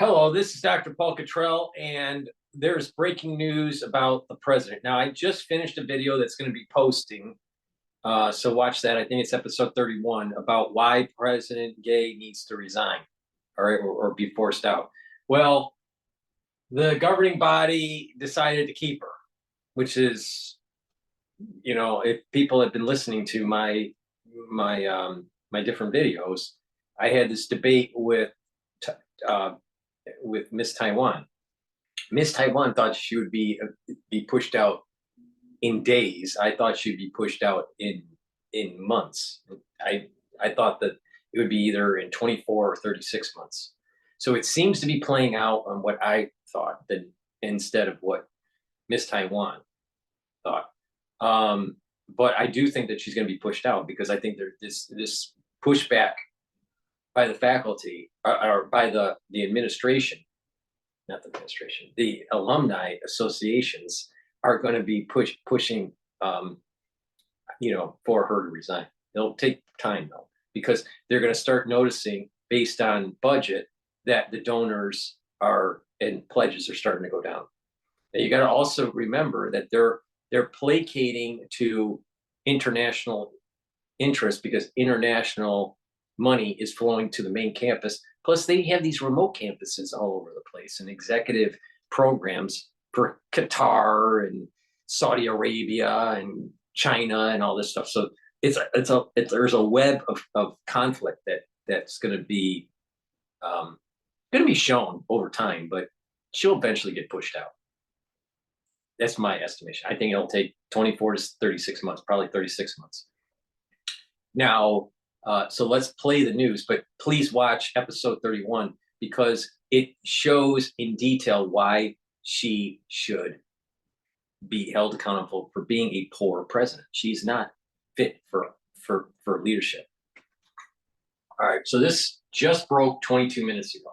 Hello, this is DrPaulCottrell, and there's breaking news about the president. Now, I just finished a video that's going to be posting, so watch that. I think it's episode 31 about why President Gay needs to resign, or be forced out. Well, the governing body decided to keep her, which is, if people have been listening to my different videos, I had this debate with Miss Taiwan. Miss Taiwan thought she would be pushed out in days. I thought she'd be pushed out in months. I thought that it would be either in 24 or 36 months. So it seems to be playing out on what I thought instead of what Miss Taiwan thought. But I do think that she's going to be pushed out because I think there's this pushback by the faculty or by the administration, not the administration, the alumni associations are going to be pushing, for her to resign. It'll take time though, because they're going to start noticing based on budget that the donors and pledges are starting to go down. Now, you got to also remember that they're placating to international interest because international money is flowing to the main campus. Plus, they have these remote campuses all over the place and executive programs for Qatar and Saudi Arabia and China and all this stuff. So there's a web of conflict that's going to be shown over time, but she'll eventually get pushed out. That's my estimation. I think it'll take 24 to 36 months, probably 36 months. Now, so let's play the news, but please watch episode 31 because it shows in detail why she should be held accountable for being a poor president. She's not fit for leadership. All right, so this just broke 22 minutes ago.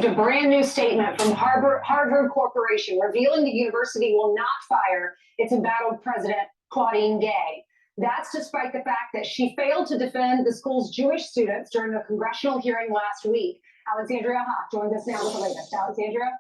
A brand new statement from Harvard Corporation revealing the university will not fire its embattled president, Claudine Gay. That's despite the fact that she failed to defend the school's Jewish students during a congressional hearing last week. Alexandria Hawk joins us now with the latest. Alexandria?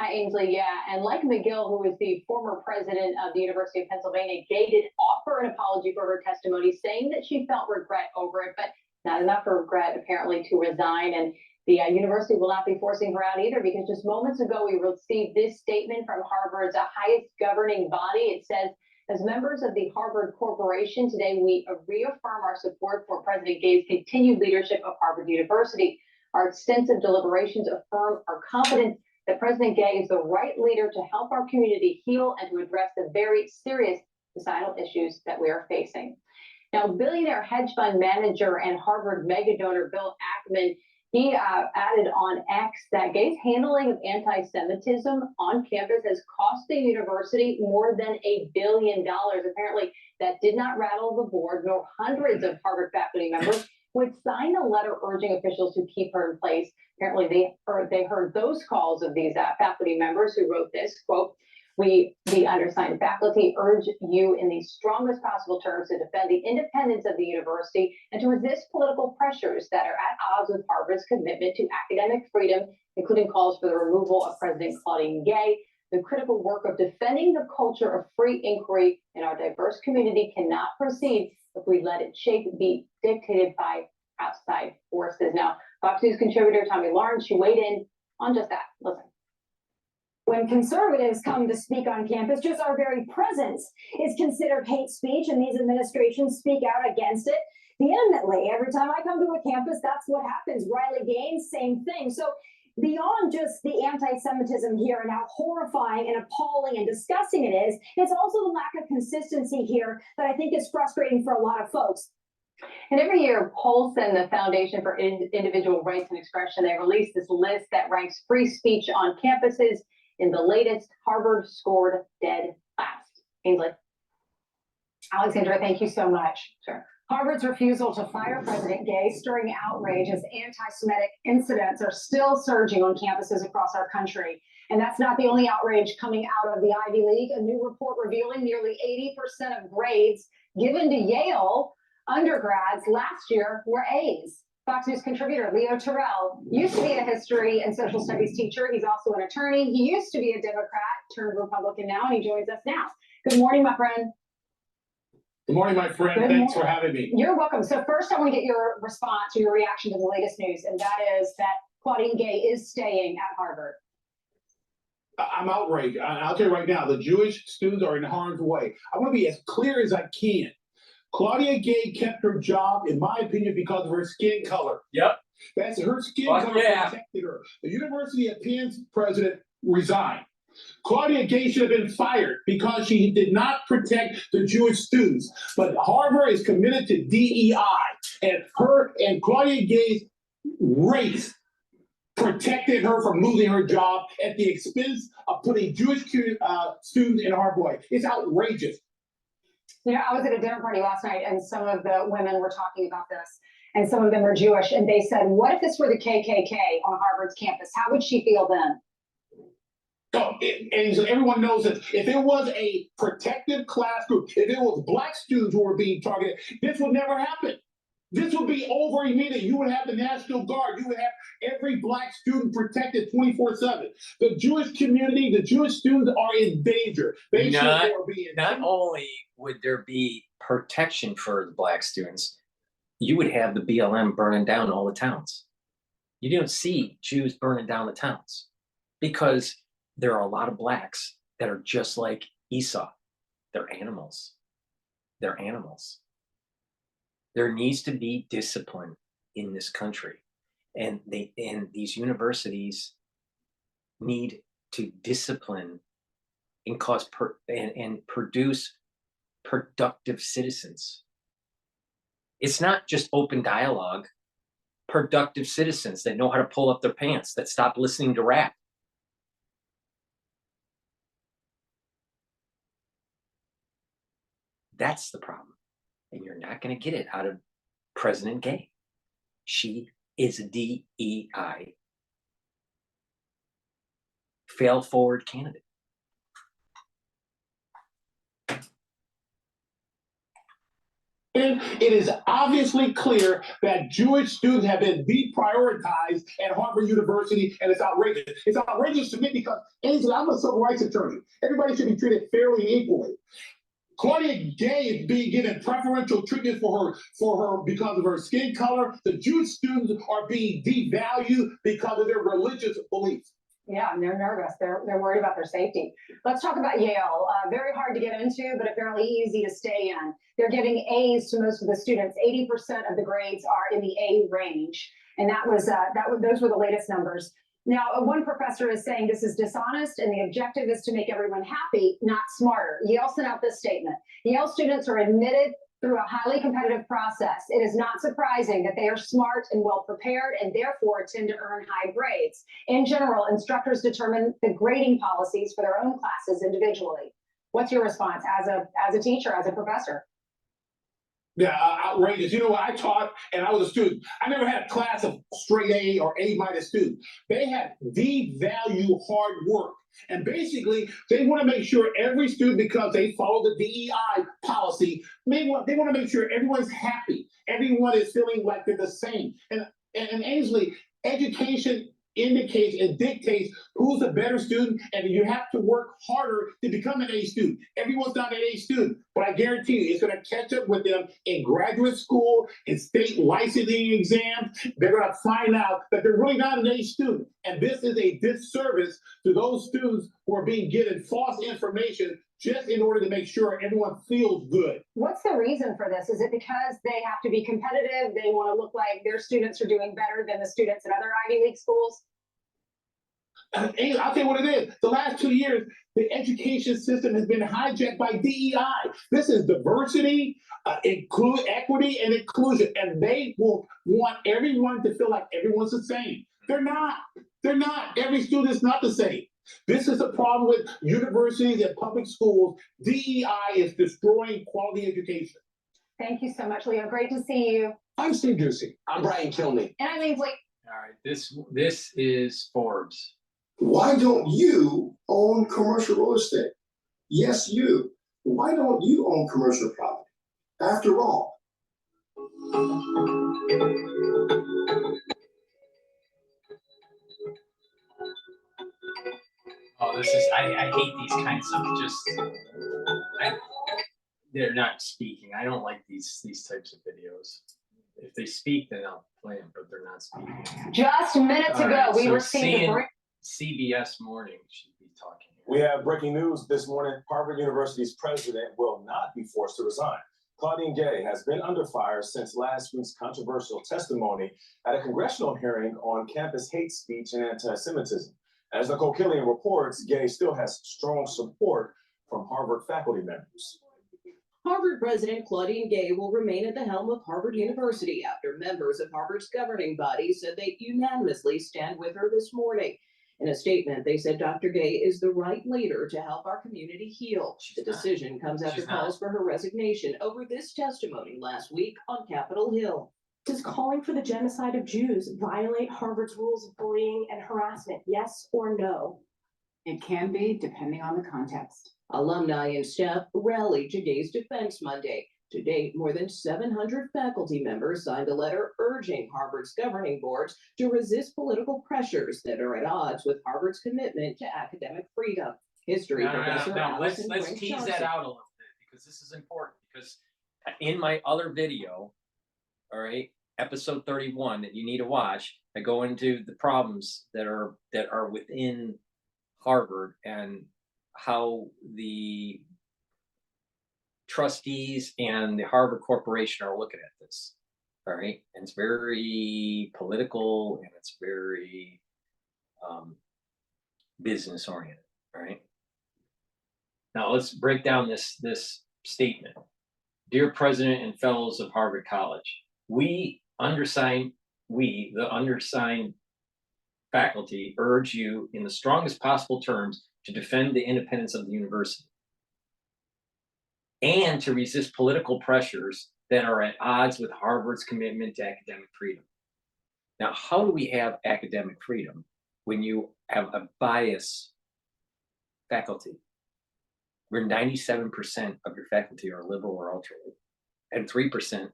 Hi, Ainsley. Yeah, and like McGill, who is the former president of the University of Pennsylvania, Gay did offer an apology for her testimony, saying that she felt regret over it, but not enough regret, apparently, to resign. And the university will not be forcing her out either, because just moments ago, we received this statement from Harvard's highest governing body. It says, as members of the Harvard Corporation, today we reaffirm our support for President Gay's continued leadership of Harvard University. Our extensive deliberations affirm our confidence that President Gay is the right leader to help our community heal and to address the very serious societal issues that we are facing. Now, billionaire hedge fund manager and Harvard mega donor Bill Ackman, he added on X that Gay's handling of anti-Semitism on campus has cost the university more than $1 billion. Apparently, that did not rattle the board, nor hundreds of Harvard faculty members would sign a letter urging officials to keep her in place. Apparently, they heard those calls of these faculty members who wrote this, quote, "We, the undersigned faculty, urge you in the strongest possible terms to defend the independence of the university and to resist political pressures that are at odds with Harvard's commitment to academic freedom, including calls for the removal of President Claudine Gay. The critical work of defending the culture of free inquiry in our diverse community cannot proceed if we let its shape be dictated by outside forces." Now, Fox News contributor Tommy Lawrence, she weighed in on just that. Listen. When conservatives come to speak on campus, just our very presence is considered hate speech, and these administrations speak out against it vehemently. Every time I come to a campus, that's what happens. Riley Gaines, same thing. So beyond just the anti-Semitism here and how horrifying and appalling and disgusting it is, it's also the lack of consistency here that I think is frustrating for a lot of folks. And every year, Paulson, the Foundation for Individual Rights and Expression, they release this list that ranks free speech on campuses. In the latest, Harvard scored dead last. Ainsley. Alexandra, thank you so much. Sure. Harvard's refusal to fire President Gay stirring outrage as anti-Semitic incidents are still surging on campuses across our country. And that's not the only outrage coming out of the Ivy League. A new report revealing nearly 80% of grades given to Yale undergrads last year were A's. Fox News contributor Leo Terrell used to be a history and social studies teacher. He's also an attorney. He used to be a Democrat, turned Republican now, and he joins us now. Good morning, my friend. Good morning, my friend. Good Thanks morning. for having me. You're welcome. So first, I want to get your response or your reaction to the latest news, and that is that Claudine Gay is staying at Harvard. I'm outraged. I'll tell you right now, the Jewish students are in harm's way. I want to be as clear as I can. Claudia Gay kept her job, in my opinion, because of her skin color. Yep. That's her skin Fuck color yeah. protected her. The University of Penn's president resigned. Claudia Gay should have been fired because she did not protect the Jewish students. But Harvard is committed to DEI, and Claudia Gay's race protected her from losing her job at the expense of putting Jewish students in harm's way. It's outrageous. You know, I was at a dinner party last night, and some of the women were talking about this, and some of them are Jewish, and they said, what if this were the KKK on Harvard's campus? How would she feel then? Oh, and everyone knows that if it was a protective class group, if it was black students who were being targeted, this would never happen. This would be over immediately. You would have the National Guard. You would have every black student protected 24/7. The Jewish community, the Jewish students are in danger. They Not be only would there be protection for the black students, you would have the BLM burning down all the towns. You don't see Jews burning down the towns because there are a lot of blacks that are just like Esau. They're animals. They're animals. There needs to be discipline in this country, and these universities need to discipline and and produce productive citizens. It's not just open dialogue. Productive citizens that know how to pull up their pants, that stop listening to rap. That's the problem. And you're not going to get it out of President Gay. She is a DEI fail forward candidate. And it is obviously clear that Jewish students have been deprioritized at Harvard University, and it's outrageous. It's outrageous to me because I'm a civil rights attorney. Everybody should be treated fairly and equally. Claudia Gay is being given preferential treatment for her because of her skin color. The Jewish students are being devalued because of their religious beliefs. Yeah, and they're nervous. They're worried about their safety. Let's talk about Yale. Very hard to get into, but apparently easy to stay in. They're giving A's to most of the students. 80% of the grades are in the A range, and those were the latest numbers. Now, one professor is saying this is dishonest, and the objective is to make everyone happy, not smarter. Yale sent out this statement. Yale students are admitted through a highly competitive process. It is not surprising that they are smart and well prepared and therefore tend to earn high grades. In general, instructors determine the grading policies for their own classes individually. What's your response as a teacher, as a professor? Yeah, outrageous. You know, I taught and I was a student. I never had a class of straight A or A- students. They had devalue hard work. And basically, they want to make sure every student, because they follow the DEI policy, they want to make sure everyone's happy. Everyone is feeling like they're the same. And Ainsley, education indicates and dictates who's a better student, and you have to work harder to become an A student. Everyone's not an A student, but I guarantee you it's going to catch up with them in graduate school, in state licensing exams. They're going to find out that they're really not an A student. And this is a disservice to those students who are being given false information just in order to make sure everyone feels good. What's the reason for this? Is it because they have to be competitive? They want to look like their students are doing better than the students in other Ivy League schools? I'll tell you what it is. The last 2 years, the education system has been hijacked by DEI. This is diversity, equity, and inclusion. And they will want everyone to feel like everyone's the same. They're not. They're not. Every student is not the same. This is a problem with universities and public schools. DEI is destroying quality education. Thank you so much, Leo. Great to see you. I'm Steve Ducey. I'm Brian Kilney. And I'm Ainsley. All right, this is Forbes. Why don't you own commercial real estate? Yes, you. Why don't you own commercial property? After all, I hate these kinds of they're not speaking. I don't like these types of videos. If they speak, then I'll play them, but they're not speaking. Just minutes All ago, right, we so received a CBS Morning should be talking. We have breaking news this morning. Harvard University's president will not be forced to resign. Claudine Gay has been under fire since last week's controversial testimony at a congressional hearing on campus hate speech and anti-Semitism. As Nicole Killian reports, Gay still has strong support from Harvard faculty members. Harvard President Claudine Gay will remain at the helm of Harvard University after members of Harvard's governing body said they unanimously stand with her this morning. In a statement, they said Dr. Gay is the right leader to help our community heal. The decision comes after calls for her resignation over this testimony last week on Capitol Hill. Does calling for the genocide of Jews violate Harvard's rules of bullying and harassment? Yes or no? It can be, depending on the context. Alumni and staff rallied to Gay's defense Monday. To date, more than 700 faculty members signed a letter urging Harvard's governing boards to resist political pressures that are at odds with Harvard's commitment to academic freedom. History professor Allison Let's Frank tease Johnson. that out a little bit because this is important. Because in my other video, all right, episode 31 that you need to watch, I go into the problems that are within Harvard and how the trustees and the Harvard Corporation are looking at this. All right. And it's very political and it's very business oriented. All right. Now let's break down this statement. Dear President and Fellows of Harvard College, the undersigned faculty urge you in the strongest possible terms to defend the independence of the university and to resist political pressures that are at odds with Harvard's commitment to academic freedom. Now, how do we have academic freedom when you have a bias faculty where 97% of your faculty are liberal or ultra-liberal and 3%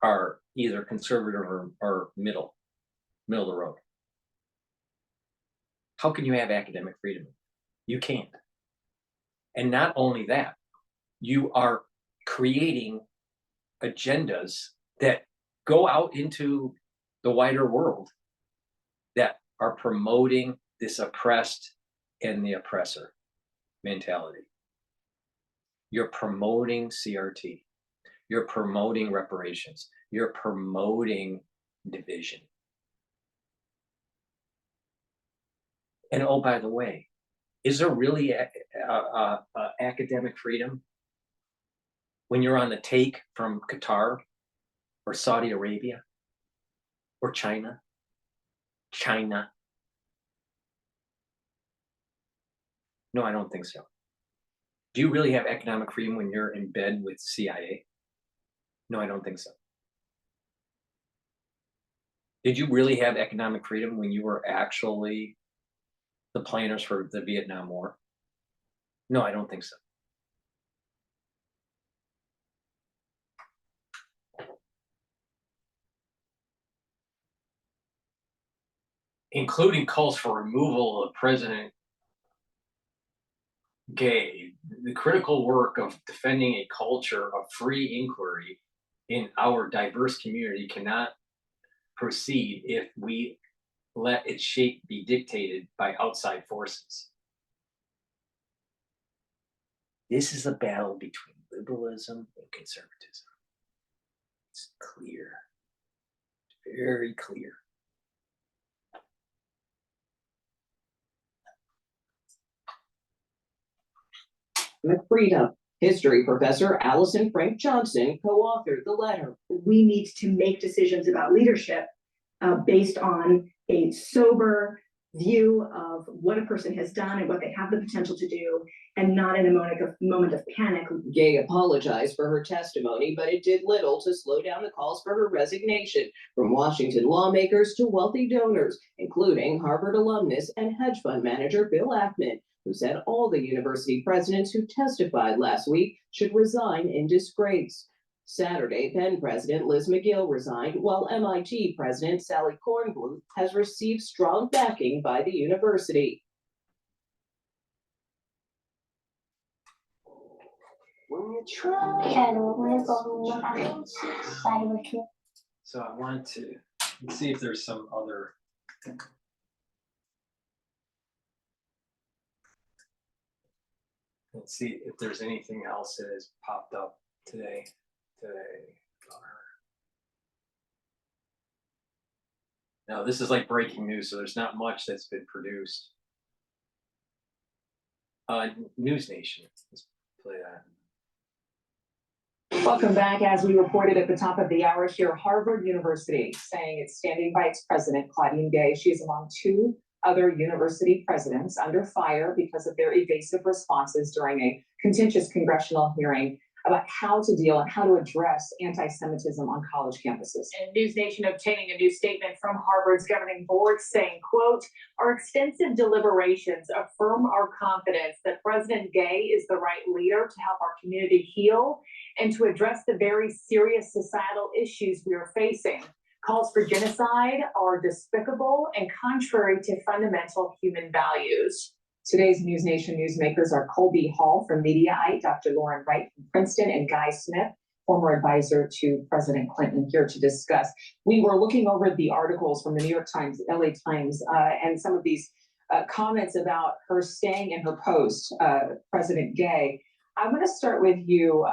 are either conservative or middle of the road? How can you have academic freedom? You can't. And not only that, you are creating agendas that go out into the wider world that are promoting this oppressed and the oppressor mentality. You're promoting CRT. You're promoting reparations. You're promoting division. And oh, by the way, is there really academic freedom when you're on the take from Qatar or Saudi Arabia or China? No, I don't think so. Do you really have economic freedom when you're in bed with CIA? No, I don't think so. Did you really have economic freedom when you were actually the planners for the Vietnam War? No, I don't think so. Including calls for removal of President Gay, the critical work of defending a culture of free inquiry in our diverse community cannot proceed if we let its shape be dictated by outside forces. This is a battle between liberalism and conservatism. It's clear, it's very clear. Freedom. History professor Allison Frank Johnson co-authored the letter. We need to make decisions about leadership based on a sober view of what a person has done and what they have the potential to do, and not in a moment of panic. Gay apologized for her testimony, but it did little to slow down the calls for her resignation from Washington lawmakers to wealthy donors, including Harvard alumnus and hedge fund manager Bill Ackman, who said all the university presidents who testified last week should resign in disgrace. Saturday, Penn President Liz McGill resigned, while MIT President Sally Kornbluth has received strong backing by the university. So I wanted to see if there's some other. Let's see if there's anything else that has popped up today. Now this is like breaking news, so there's not much that's been produced. News Nation, let's play that. Welcome back. As we reported at the top of the hour here, Harvard University saying it's standing by its president, Claudine Gay. She is among 2 other university presidents under fire because of their evasive responses during a contentious congressional hearing about how to deal and how to address anti-Semitism on college campuses. And News Nation obtaining a new statement from Harvard's governing board saying, quote, "Our extensive deliberations affirm our confidence that President Gay is the right leader to help our community heal and to address the very serious societal issues we are facing. Calls for genocide are despicable and contrary to fundamental human values." Today's News Nation newsmakers are Colby Hall from Mediaite, Dr. Lauren Wright from Princeton, and Guy Smith, former advisor to President Clinton, here to discuss. We were looking over the articles from the New York Times, LA Times, and some of these comments about her staying in her post, President Gay. I'm going to start with you,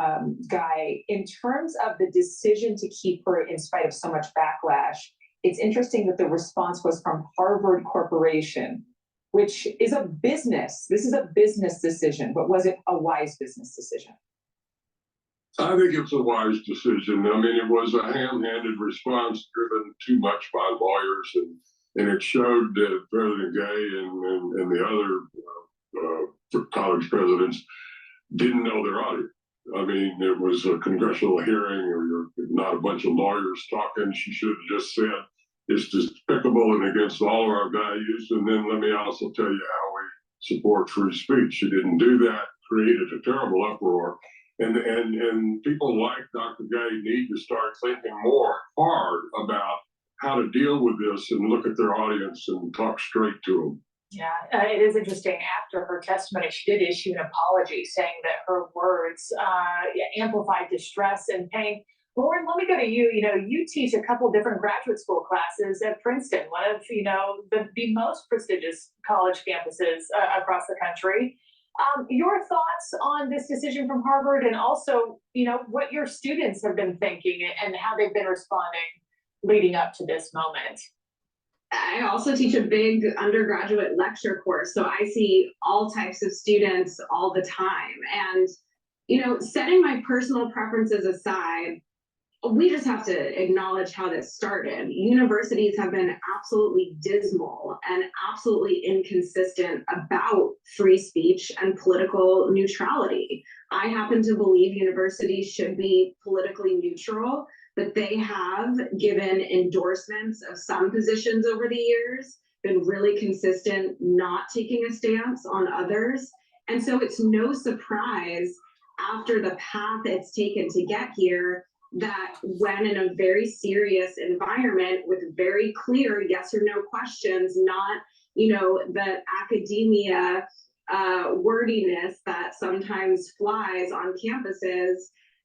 Guy. In terms of the decision to keep her in spite of so much backlash, it's interesting that the response was from Harvard Corporation, which is a business. This is a business decision, but was it a wise business decision? I think it's a wise decision. I mean, it was a ham-handed response driven too much by lawyers, and it showed that President Gay and the other college presidents didn't know their audience. I mean, it was a congressional hearing, or not a bunch of lawyers talking. She should have just said, "It's despicable and against all of our values. And then let me also tell you how we support free speech." She didn't do that, created a terrible uproar. And people like Dr. Gay need to start thinking more hard about how to deal with this and look at their audience and talk straight to them. Yeah, it is interesting. After her testimony, she did issue an apology saying that her words amplified distress and pain. Lauren, let me go to you. You know, you teach a couple different graduate school classes at Princeton, one of, the most prestigious college campuses across the country. Your thoughts on this decision from Harvard, and also, what your students have been thinking and how they've been responding leading up to this moment? I also teach a big undergraduate lecture course, so I see all types of students all the time. And, setting my personal preferences aside, we just have to acknowledge how this started. Universities have been absolutely dismal and absolutely inconsistent about free speech and political neutrality. I happen to believe universities should be politically neutral, but they have given endorsements of some positions over the years, been really consistent, not taking a stance on others. And so it's no surprise, after the path it's taken to get here, that when in a very serious environment with very clear yes or no questions, not, the academia wordiness that sometimes flies on campuses,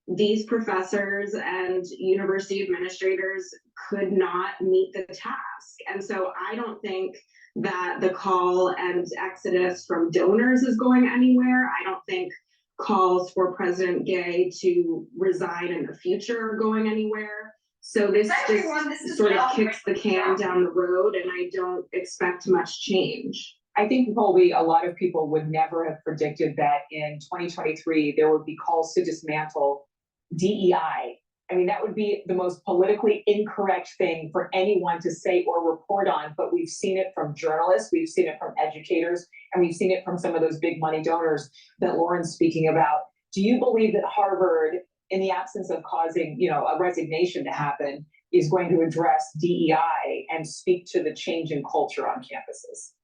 these professors and university administrators could not meet the task. And so I don't think that the call and exodus from donors is going anywhere. I don't think calls for President Gay to resign in the future are going anywhere. So this just sort of kicks the can down the road, and I don't expect much change. I think, Colby, a lot of people would never have predicted that in 2023 there would be calls to dismantle DEI. I mean, that would be the most politically incorrect thing for anyone to say or report on, but we've seen it from journalists, we've seen it from educators, and we've seen it from some of those big money donors that Lauren's speaking about. Do you believe that Harvard, in the absence of causing, a resignation to happen, is going to address DEI and speak to the change in culture on campuses?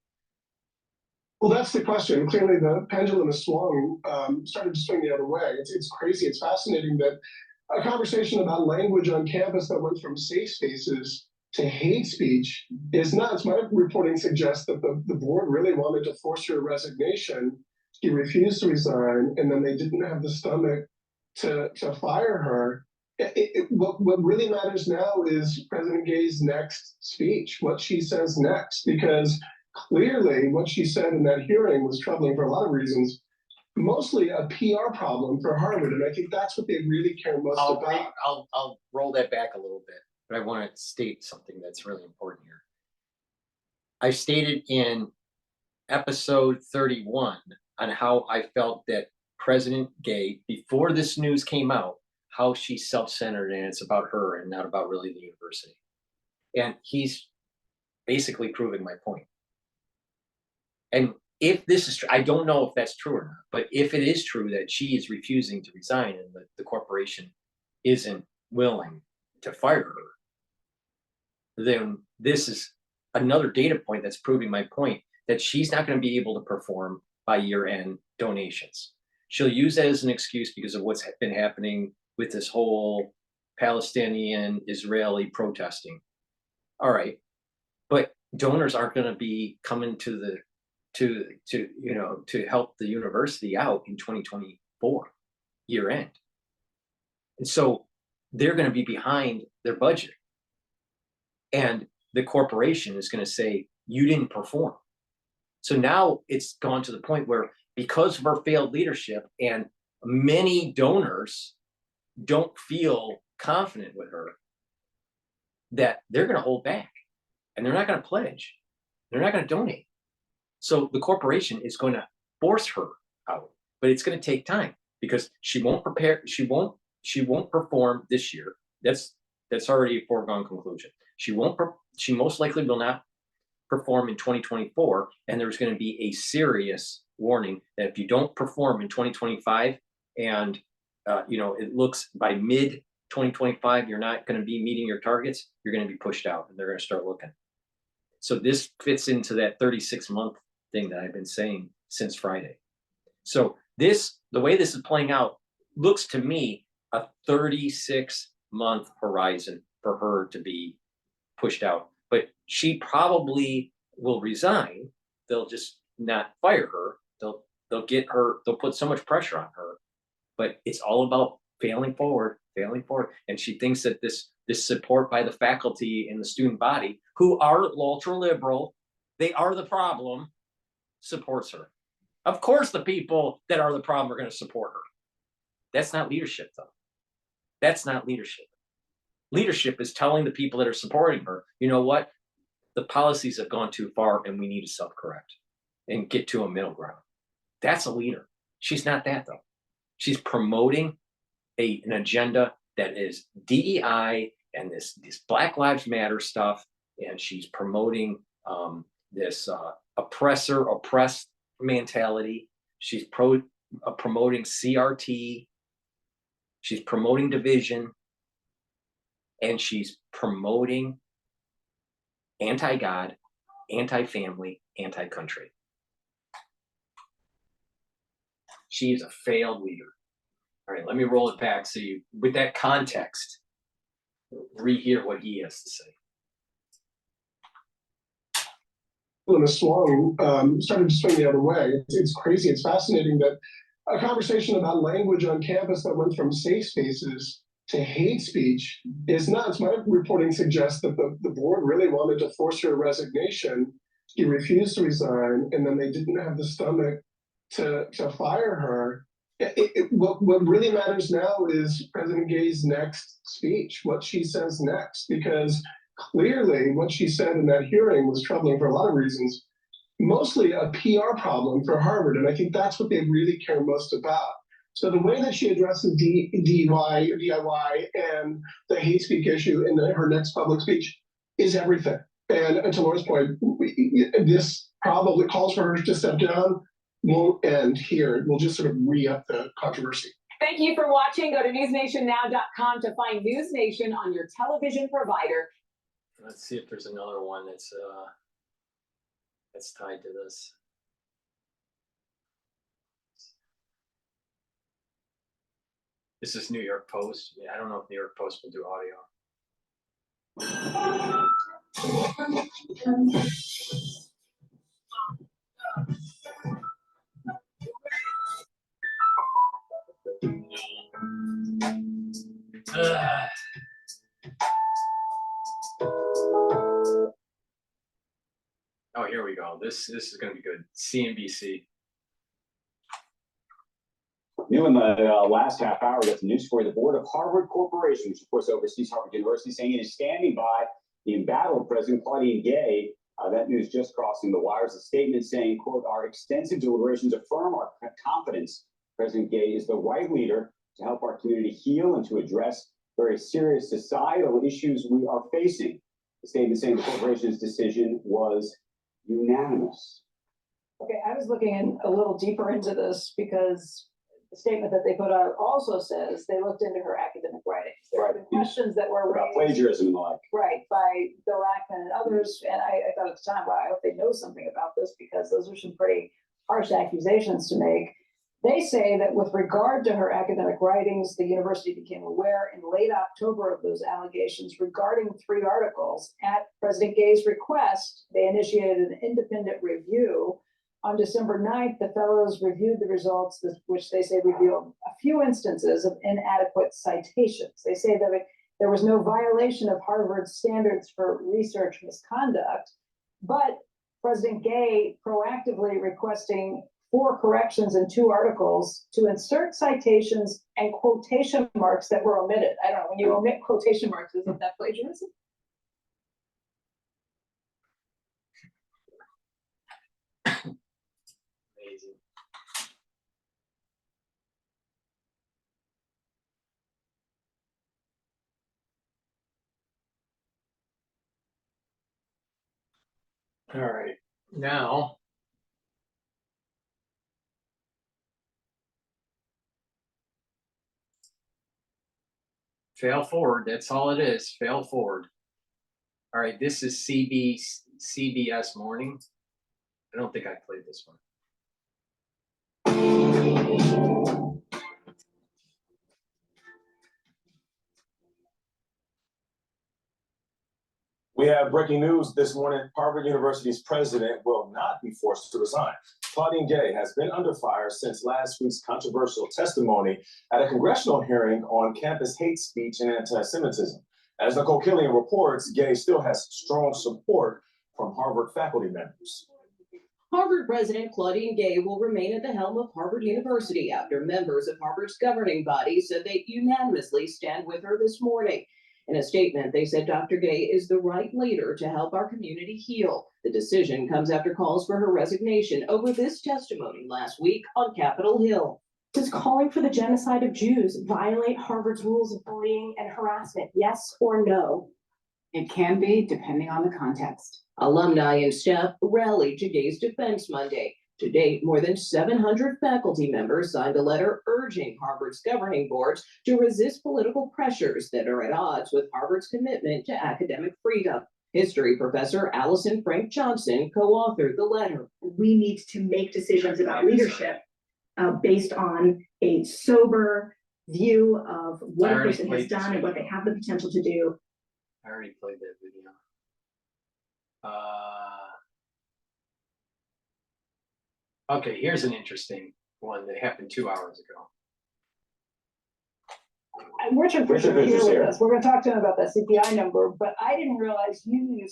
Well, that's the question. Clearly, the pendulum has swung, started to swing the other way. It's crazy. It's fascinating that a conversation about language on campus that went from safe spaces to hate speech is nuts. My reporting suggests that the board really wanted to force her resignation. He refused to resign, and then they didn't have the stomach to fire her. What really matters now is President Gay's next speech, what she says next, because clearly what she said in that hearing was troubling for a lot of reasons, mostly a PR problem for Harvard. And I think that's what they really care most about. I'll roll that back a little bit, but I want to state something that's really important here. I stated in episode 31 on how I felt that President Gay, before this news came out, how she's self-centered and it's about her and not about really the university. And he's basically proving my point. And if this is true, I don't know if that's true or not, but if it is true that she is refusing to resign and the corporation isn't willing to fire her, then this is another data point that's proving my point that she's not going to be able to perform by year-end donations. She'll use that as an excuse because of what's been happening with this whole Palestinian-Israeli protesting. All right, but donors aren't going to be coming to help the university out in 2024 year end, and so they're going to be behind their budget, and the corporation is going to say you didn't perform. So now it's gone to the point where because of her failed leadership and many donors don't feel confident with her, that they're going to hold back and they're not going to pledge. They're not going to donate. So the corporation is going to force her out, but it's going to take time because she won't prepare. She won't perform this year. That's already a foregone conclusion. She most likely will not perform in 2024. And there's going to be a serious warning that if you don't perform in 2025 and it looks by mid 2025, you're not going to be meeting your targets, you're going to be pushed out and they're going to start looking. So this fits into that 36-month thing that I've been saying since Friday. So the way this is playing out looks to me a 36-month horizon for her to be pushed out, but she probably will resign. They'll just not fire her. They'll put so much pressure on her, but it's all about failing forward. And she thinks that this support by the faculty and the student body, who are ultra liberal, they are the problem, supports her. Of course, the people that are the problem are going to support her. That's not leadership, though. That's not leadership. Leadership is telling the people that are supporting her, you know what? The policies have gone too far and we need to self-correct and get to a middle ground. That's a leader. She's not that, though. She's promoting an agenda that is DEI and this Black Lives Matter stuff, and she's promoting this oppressed mentality. She's promoting CRT. She's promoting division, and she's promoting anti-God, anti-family, anti-country. She is a failed leader. All right, let me roll it back so you, with that context, rehear what he has to say. And the swung started to swing the other way. It's crazy. It's fascinating that a conversation about language on campus that went from safe spaces to hate speech is nuts. My reporting suggests that the board really wanted to force her resignation. She refused to resign, and then they didn't have the stomach to fire her. What really matters now is President Gay's next speech, what she says next, because clearly what she said in that hearing was troubling for a lot of reasons, mostly a PR problem for Harvard. And I think that's what they really care most about. So the way that she addresses DIY and the hate speech issue in her next public speech is everything. And to Laura's point, this probably calls for her to step down. Won't end here. We'll just sort of re-up the controversy. Thank you for watching. Go to newsnationnow.com to find News Nation on your television provider. Let's see if there's another one that's tied to this. This is New York Post. I don't know if New York Post will do audio. Oh, here we go. This is going to be good. CNBC. New in the last half hour, that's a news story. The board of Harvard Corporation, which of course oversees Harvard University, saying it is standing by the embattled President Claudine Gay. That news just crossing the wires. A statement saying, quote, "Our extensive deliberations affirm our confidence President Gay is the right leader to help our community heal and to address very serious societal issues we are facing." The statement saying the corporation's decision was unanimous. Okay, I was looking in a little deeper into this because the statement that they put out also says they looked into her academic writings. There were questions that were About raised, plagiarism and the like. right, by Bill Ackman and others, and I thought at the time, wow, I hope they know something about this because those are some pretty harsh accusations to make. They say that with regard to her academic writings, the university became aware in late October of those allegations regarding 3 articles. At President Gay's request, they initiated an independent review. On December 9th, the fellows reviewed the results, which they say revealed a few instances of inadequate citations. They say that there was no violation of Harvard's standards for research misconduct, but President Gay proactively requesting 4 corrections in 2 articles to insert citations and quotation marks that were omitted. I don't know, when you omit quotation marks, isn't that plagiarism? Amazing. All right, now. Fail forward, that's all it is, fail forward. All right, this is CBS Morning. I don't think I played this one. We have breaking news this morning. Harvard University's president will not be forced to resign. Claudine Gay has been under fire since last week's controversial testimony at a congressional hearing on campus hate speech and anti-Semitism. As Nicole Killian reports, Gay still has strong support from Harvard faculty members. Harvard President Claudine Gay will remain at the helm of Harvard University after members of Harvard's governing body said they unanimously stand with her this morning. In a statement, they said Dr. Gay is the right leader to help our community heal. The decision comes after calls for her resignation over this testimony last week on Capitol Hill. Does calling for the genocide of Jews violate Harvard's rules of bullying and harassment? Yes or no? It can be, depending on the context. Alumni and staff rallied to Gay's defense Monday. To date, more than 700 faculty members signed a letter urging Harvard's governing boards to resist political pressures that are at odds with Harvard's commitment to academic freedom. History professor Allison Frank Johnson co-authored the letter. We need to make decisions about leadership based on a sober view of what a person has done and what they have the potential to do. I already played that video. Okay, here's an interesting one that happened 2 hours ago. Richard Richard Fisher is here here. with us. We're going to talk to him about that CPI number, but I didn't realize you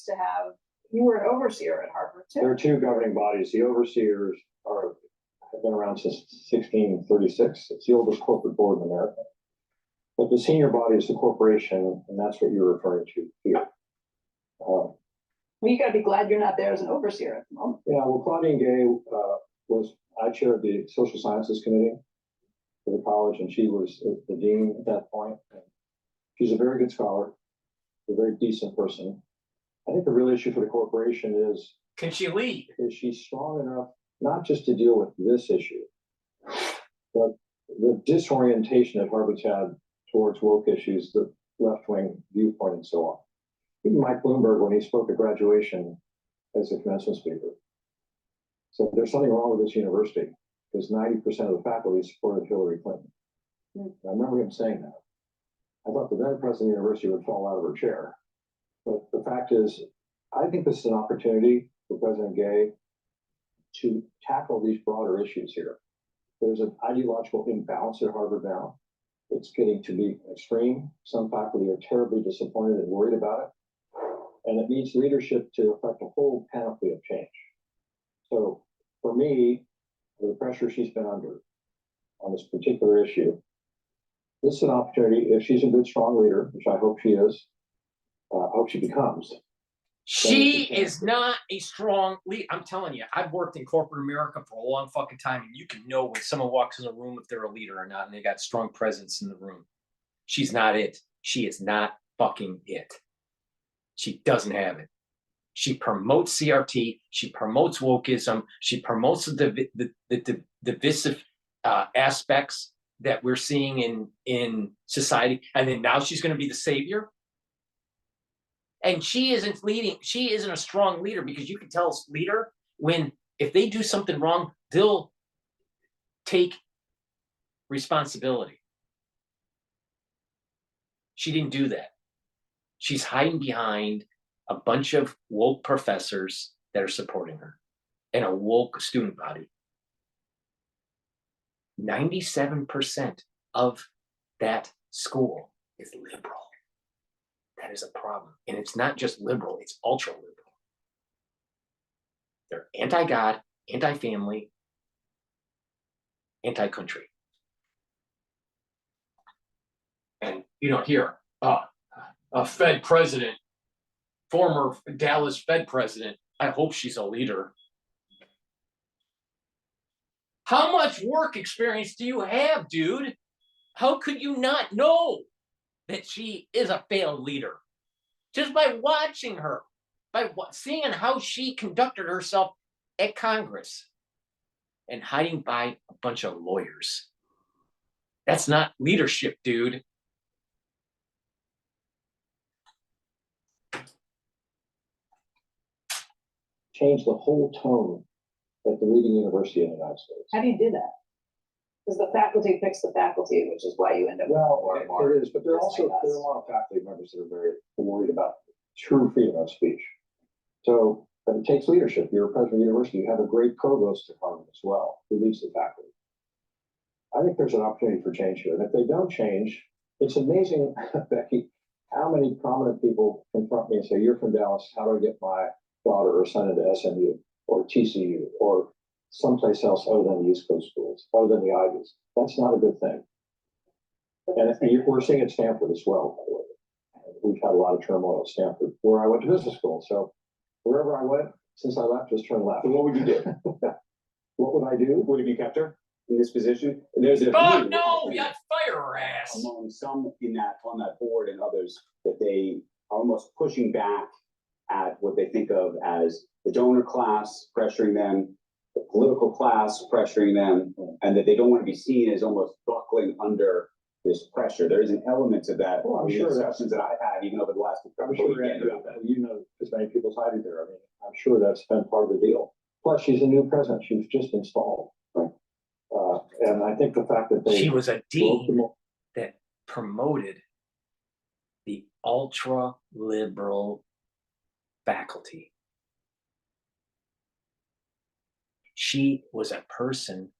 were an overseer at Harvard too. There are 2 governing bodies. The overseers have been around since 1636. It's the oldest corporate board in America. But the senior body is the corporation, and that's what you're referring to here. Well, you got to be glad you're not there as an overseer at the moment. Yeah, well, Claudine Gay I chaired the social sciences committee for the college, and she was the dean at that point. She's a very good scholar, a very decent person. I think the real issue for the corporation is, can she lead? Is she strong enough not just to deal with this issue, but the disorientation that Harvard's had towards woke issues, the left-wing viewpoint, and so on. Even Mike Bloomberg, when he spoke at graduation as a commencement speaker, said there's something wrong with this university because 90% of the faculty supported Hillary Clinton. I remember him saying that. I thought the then president of the university would fall out of her chair. But the fact is, I think this is an opportunity for President Gay to tackle these broader issues here. There's an ideological imbalance at Harvard now. It's getting to be extreme. Some faculty are terribly disappointed and worried about it. And it needs leadership to affect a whole panoply of change. So for me, the pressure she's been under on this particular issue, this is an opportunity, if she's a good, strong leader, which I hope she is, hope she becomes. She is not a strong lead. I'm telling you, I've worked in corporate America for a long fucking time, and you can know when someone walks in a room if they're a leader or not, and they got strong presence in the room. She's not it. She is not fucking it. She doesn't have it. She promotes CRT. She promotes wokeism. She promotes the divisive aspects that we're seeing in society. And then now she's going to be the savior. And she isn't leading. She isn't a strong leader, because you can tell a leader when, if they do something wrong, they'll take responsibility. She didn't do that. She's hiding behind a bunch of woke professors that are supporting her and a woke student body. 97% of that school is liberal. That is a problem. And it's not just liberal, it's ultra liberal. They're anti-God, anti-family, anti-country. And you don't hear a Fed president, former Dallas Fed president, I hope she's a leader. How much work experience do you have, dude? How could you not know that she is a failed leader? Just by watching her, by seeing how she conducted herself at Congress and hiding by a bunch of lawyers. That's not leadership, dude. Change the whole tone at the leading university in the United States. How do you do that? Because the faculty picks the faculty, which is why you end up with more and more. There is, but there are also there are a lot of faculty members that are very worried about true freedom of speech. So, but it takes leadership. You're a president of the university. You have a great provost at Harvard as well, who leads the faculty. I think there's an opportunity for change here. And if they don't change, it's amazing, Becky, how many prominent people confront me and say, "You're from Dallas. How do I get my daughter or son into SMU or TCU or someplace else other than the East Coast schools, other than the Ivies?" That's not a good thing. And we're seeing it at Stanford as well, by the way. We've had a lot of turmoil at Stanford, where I went to business school. So wherever I went, since I left, just turn left. So what would you do? What would I do? Would you kept her in this position? There's a Oh view no, you fire her ass. among some on that board and others that they are almost pushing back at what they think of as the donor class pressuring them, the political class pressuring them, and that they don't want to be seen as almost buckling under this pressure. There is an element of that. Well, I'm in sure discussions that I've had, even over the last I'm sure you know as many people as I do there. I mean, I'm sure that's been part of the deal. Plus, she's a new president. She was just installed. Right? And I think the fact that She was a dean that promoted the ultra liberal faculty. She was a person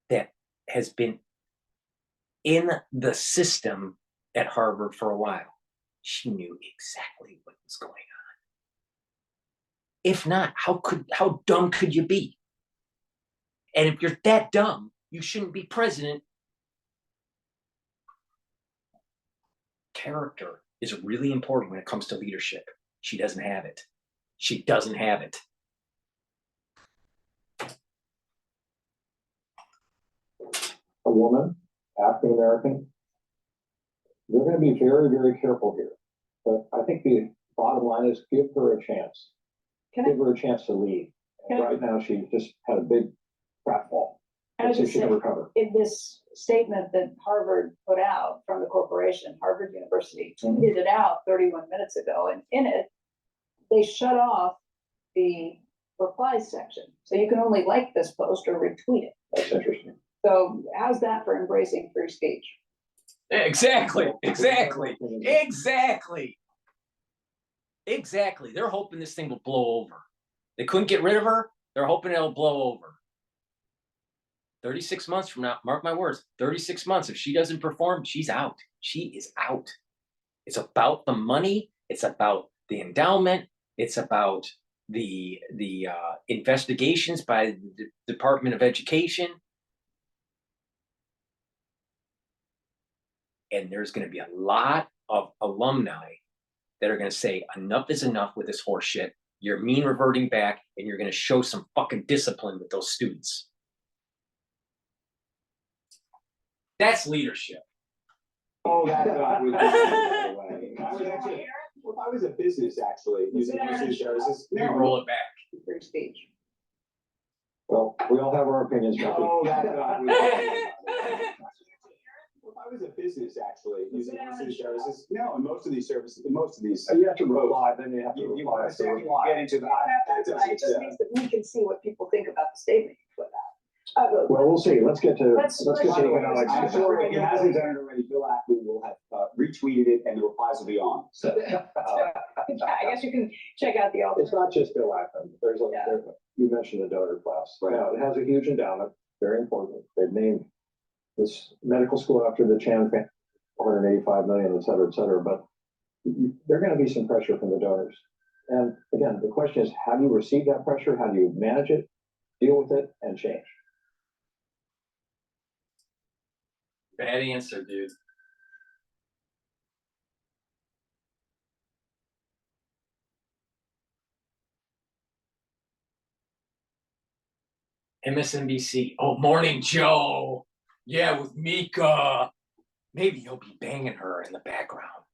that has been in the system at Harvard for a while. She knew exactly what was going on. If not, how dumb could you be? And if you're that dumb, you shouldn't be president. Character is really important when it comes to leadership. She doesn't have it. She doesn't have it. A woman, African American, they're going to be very, very careful here. But I think the bottom line is give her a chance. Give her a chance to lead. Right now, she just had a big pratfall. And So she can recover. in this statement that Harvard put out from the corporation, Harvard University tweeted it out 31 minutes ago, and in it, they shut off the replies section. So you can only like this post or retweet it. That's interesting. So how's that for embracing free speech? Exactly. They're hoping this thing will blow over. They couldn't get rid of her. They're hoping it'll blow over. 36 months from now, mark my words, 36 months, if she doesn't perform, she's out. She is out. It's about the money. It's about the endowment. It's about the investigations by the Department of Education. And there's going to be a lot of alumni that are going to say enough is enough with this horse shit. You're mean reverting back, and you're going to show some fucking discipline with those students. That's leadership. Oh, that was by the way. I was actually, well, if I was a business actually using university services, You roll it back. Free speech. Well, we all have our opinions. Oh, that was. If I was a business actually using university services, no, and most of these services, You have to reply, then you have to you reply. understand So when you get into the. It just means that we can see what people think about the statement you put out. Well, we'll see. Let's get to Let's get to go. economics. I'm sure if he hasn't done it already, Bill Ackman will have retweeted it and the replies will be on. So, I guess you can check out the It's not just Bill Ackman. You mentioned the donor class. Right. Now, it has a huge endowment, very important. They've named this medical school after the Chan family, 185 million, et cetera, but there are going to be some pressure from the donors. And again, the question is, how do you receive that pressure? How do you manage it, deal with it, and change? Bad answer, dude. MSNBC. Oh, Morning Joe. Yeah, with Mika. Maybe he'll be banging her in the background.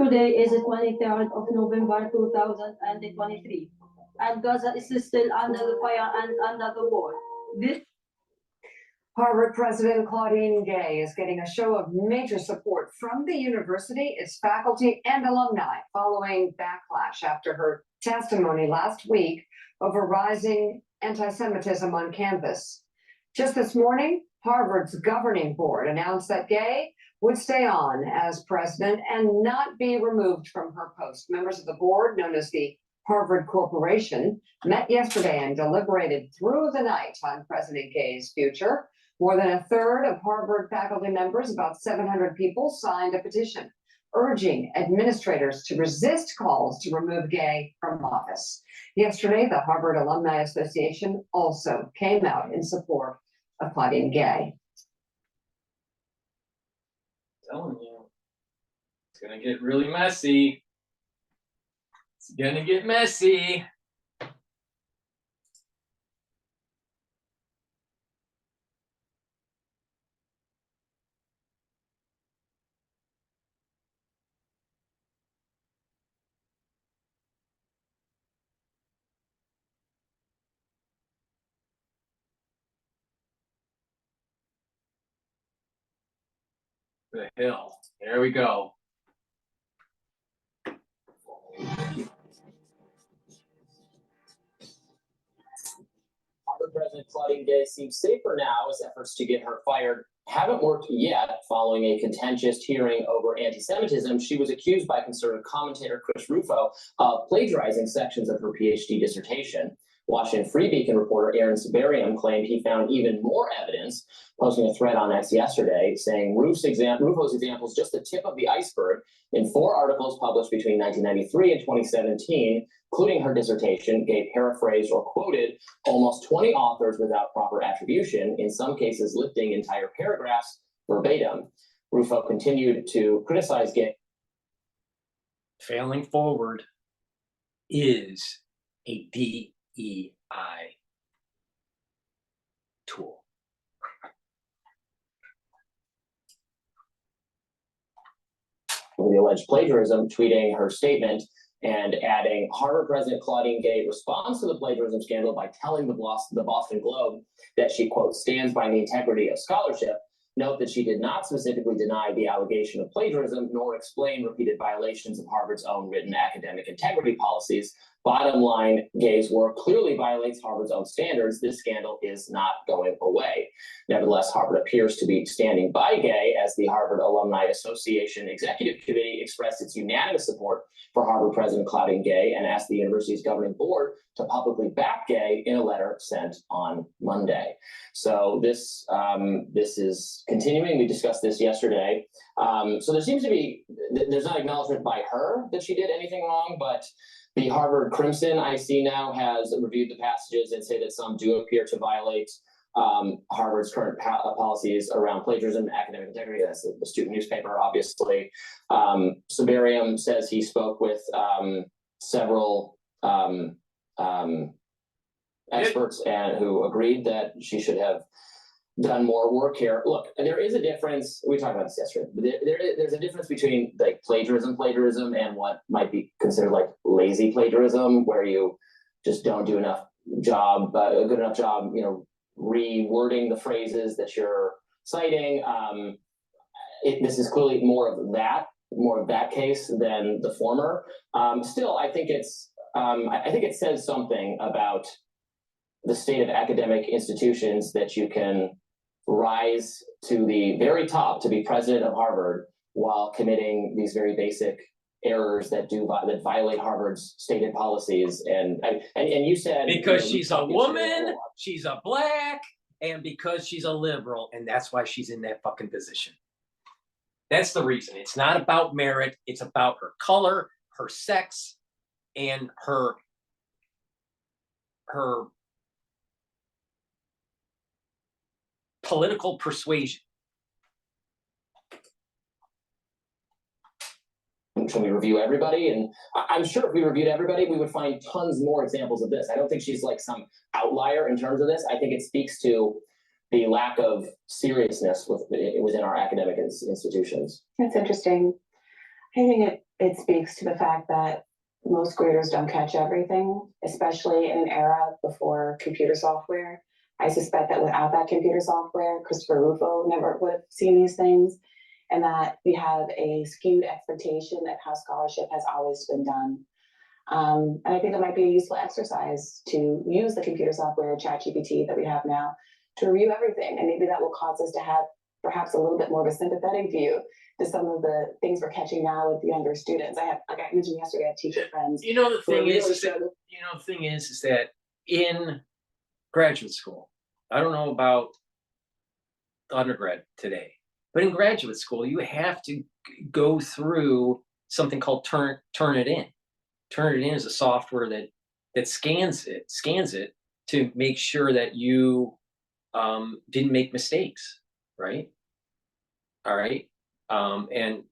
Today is the 23rd of November 2023, and Gaza is still under the fire and under the war. Harvard President Claudine Gay is getting a show of major support from the university, its faculty, and alumni following backlash after her testimony last week over rising anti-Semitism on campus. Just this morning, Harvard's governing board announced that Gay would stay on as president and not be removed from her post. Members of the board, known as the Harvard Corporation, met yesterday and deliberated through the night on President Gay's future. More than a third of Harvard faculty members, about 700 people, signed a petition urging administrators to resist calls to remove Gay from office. Yesterday, the Harvard Alumni Association also came out in support of Claudine Gay. Telling you, it's gonna get really messy. It's gonna get messy. The hill. There we go. Harvard President Claudine Gay seems safer now as efforts to get her fired haven't worked yet. Following a contentious hearing over anti-Semitism, she was accused by conservative commentator Chris Rufo of plagiarizing sections of her Ph.D. dissertation. Washington Free Beacon reporter Aaron Sibarium claimed he found even more evidence, posting a thread on X yesterday saying Rufo's example is just the tip of the iceberg. In 4 articles published between 1993 and 2017, including her dissertation, Gay paraphrased or quoted almost 20 authors without proper attribution, in some cases lifting entire paragraphs verbatim. Rufo continued to criticize Gay. Failing forward is a DEI tool. The alleged plagiarism, tweeting her statement and adding, Harvard President Claudine Gay responds to the plagiarism scandal by telling the Boston Globe that she, quote, stands by the integrity of scholarship. Note that she did not specifically deny the allegation of plagiarism, nor explain repeated violations of Harvard's own written academic integrity policies. Bottom line, Gay's work clearly violates Harvard's own standards. This scandal is not going away. Nevertheless, Harvard appears to be standing by Gay as the Harvard Alumni Association Executive Committee expressed its unanimous support for Harvard President Claudine Gay and asked the university's governing board to publicly back Gay in a letter sent on Monday. So this is continuing. We discussed this yesterday. So there seems to be, there's not acknowledgement by her that she did anything wrong, but the Harvard Crimson, I see now, has reviewed the passages and say that some do appear to violate Harvard's current policies around plagiarism and academic integrity. That's the student newspaper, obviously. Sabarium says he spoke with several experts and who agreed that she should have done more work here. Look, there is a difference. We talked about this yesterday. There's a difference between like plagiarism and what might be considered like lazy plagiarism, where you just don't do enough job, a good enough job, you know, rewording the phrases that you're citing. This is clearly more of that case than the former. Still, I think it says something about the state of academic institutions that you can rise to the very top to be president of Harvard while committing these very basic errors that violate Harvard's stated policies. And you said because she's a woman, she's a black, and because she's a liberal, and that's why she's in that fucking position. That's the reason. It's not about merit. It's about her color, her sex, and her political persuasion. Should we review everybody? And I'm sure if we reviewed everybody, we would find tons more examples of this. I don't think she's like some outlier in terms of this. I think it speaks to the lack of seriousness within our academic institutions. That's interesting. I think it speaks to the fact that most graders don't catch everything, especially in an era before computer software. I suspect that without that computer software, Christopher Rufo never would have seen these things, and that we have a skewed expectation of how scholarship has always been done. And I think it might be a useful exercise to use the computer software, ChatGPT, that we have now to review everything. And maybe that will cause us to have perhaps a little bit more of a sympathetic view to some of the things we're catching now with the younger students. Like I mentioned yesterday, I have teacher friends. You know, the thing is that in graduate school, I don't know about undergrad today, but in graduate school, you have to go through something called Turnitin. Turnitin is a software that scans it to make sure that you didn't make mistakes, right? All right, and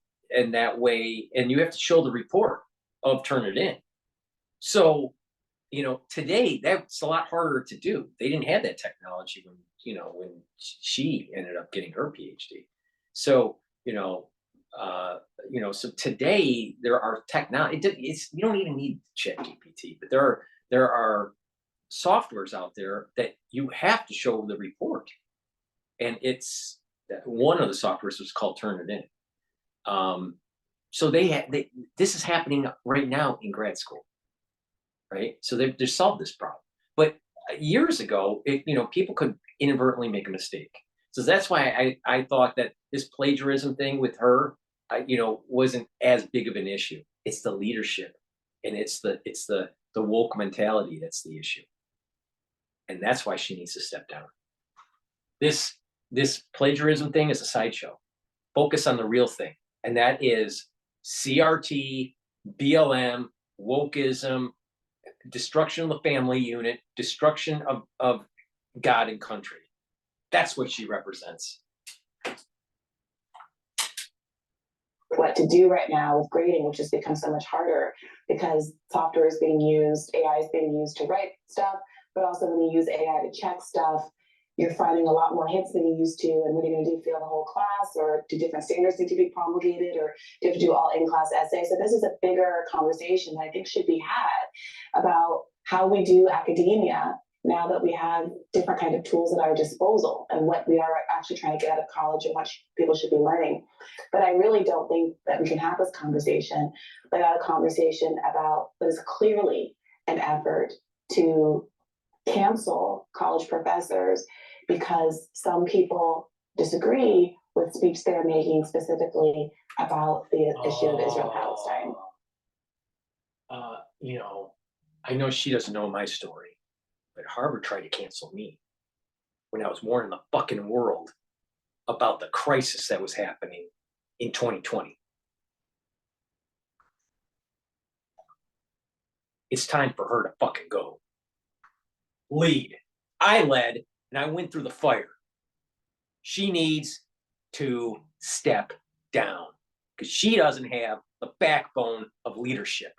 that way, and you have to show the report of Turnitin. So, you know, today that's a lot harder to do. They didn't have that technology when she ended up getting her PhD. So, so today there are technology. You don't even need ChatGPT, but there are softwares out there that you have to show the report, and it's one of the softwares was called Turnitin. So this is happening right now in grad school. Right, so they solved this problem, but years ago, people could inadvertently make a mistake. So that's why I thought that this plagiarism thing with her, wasn't as big of an issue. It's the leadership, and it's the woke mentality that's the issue, and that's why she needs to step down. This plagiarism thing is a sideshow. Focus on the real thing, and that is CRT, BLM, wokeism, destruction of the family unit, destruction of God and country. That's what she represents. What to do right now with grading, which has become so much harder because software is being used, AI is being used to write stuff, but also when you use AI to check stuff, you're finding a lot more hits than you used to. And what are you going to do? Fail the whole class, or do different standards need to be promulgated, or do you have to do all in-class essays? So this is a bigger conversation that I think should be had about how we do academia now that we have different kind of tools at our disposal and what we are actually trying to get out of college and what people should be learning. But I really don't think that we can have this conversation without a conversation about what is clearly an effort to cancel college professors because some people disagree with speech they're making specifically about the issue of Israel-Palestine. You know, I know she doesn't know my story, but Harvard tried to cancel me when I was warning the fucking world about the crisis that was happening in 2020. It's time for her to fucking go. Lead. I led and I went through the fire. She needs to step down because she doesn't have the backbone of leadership.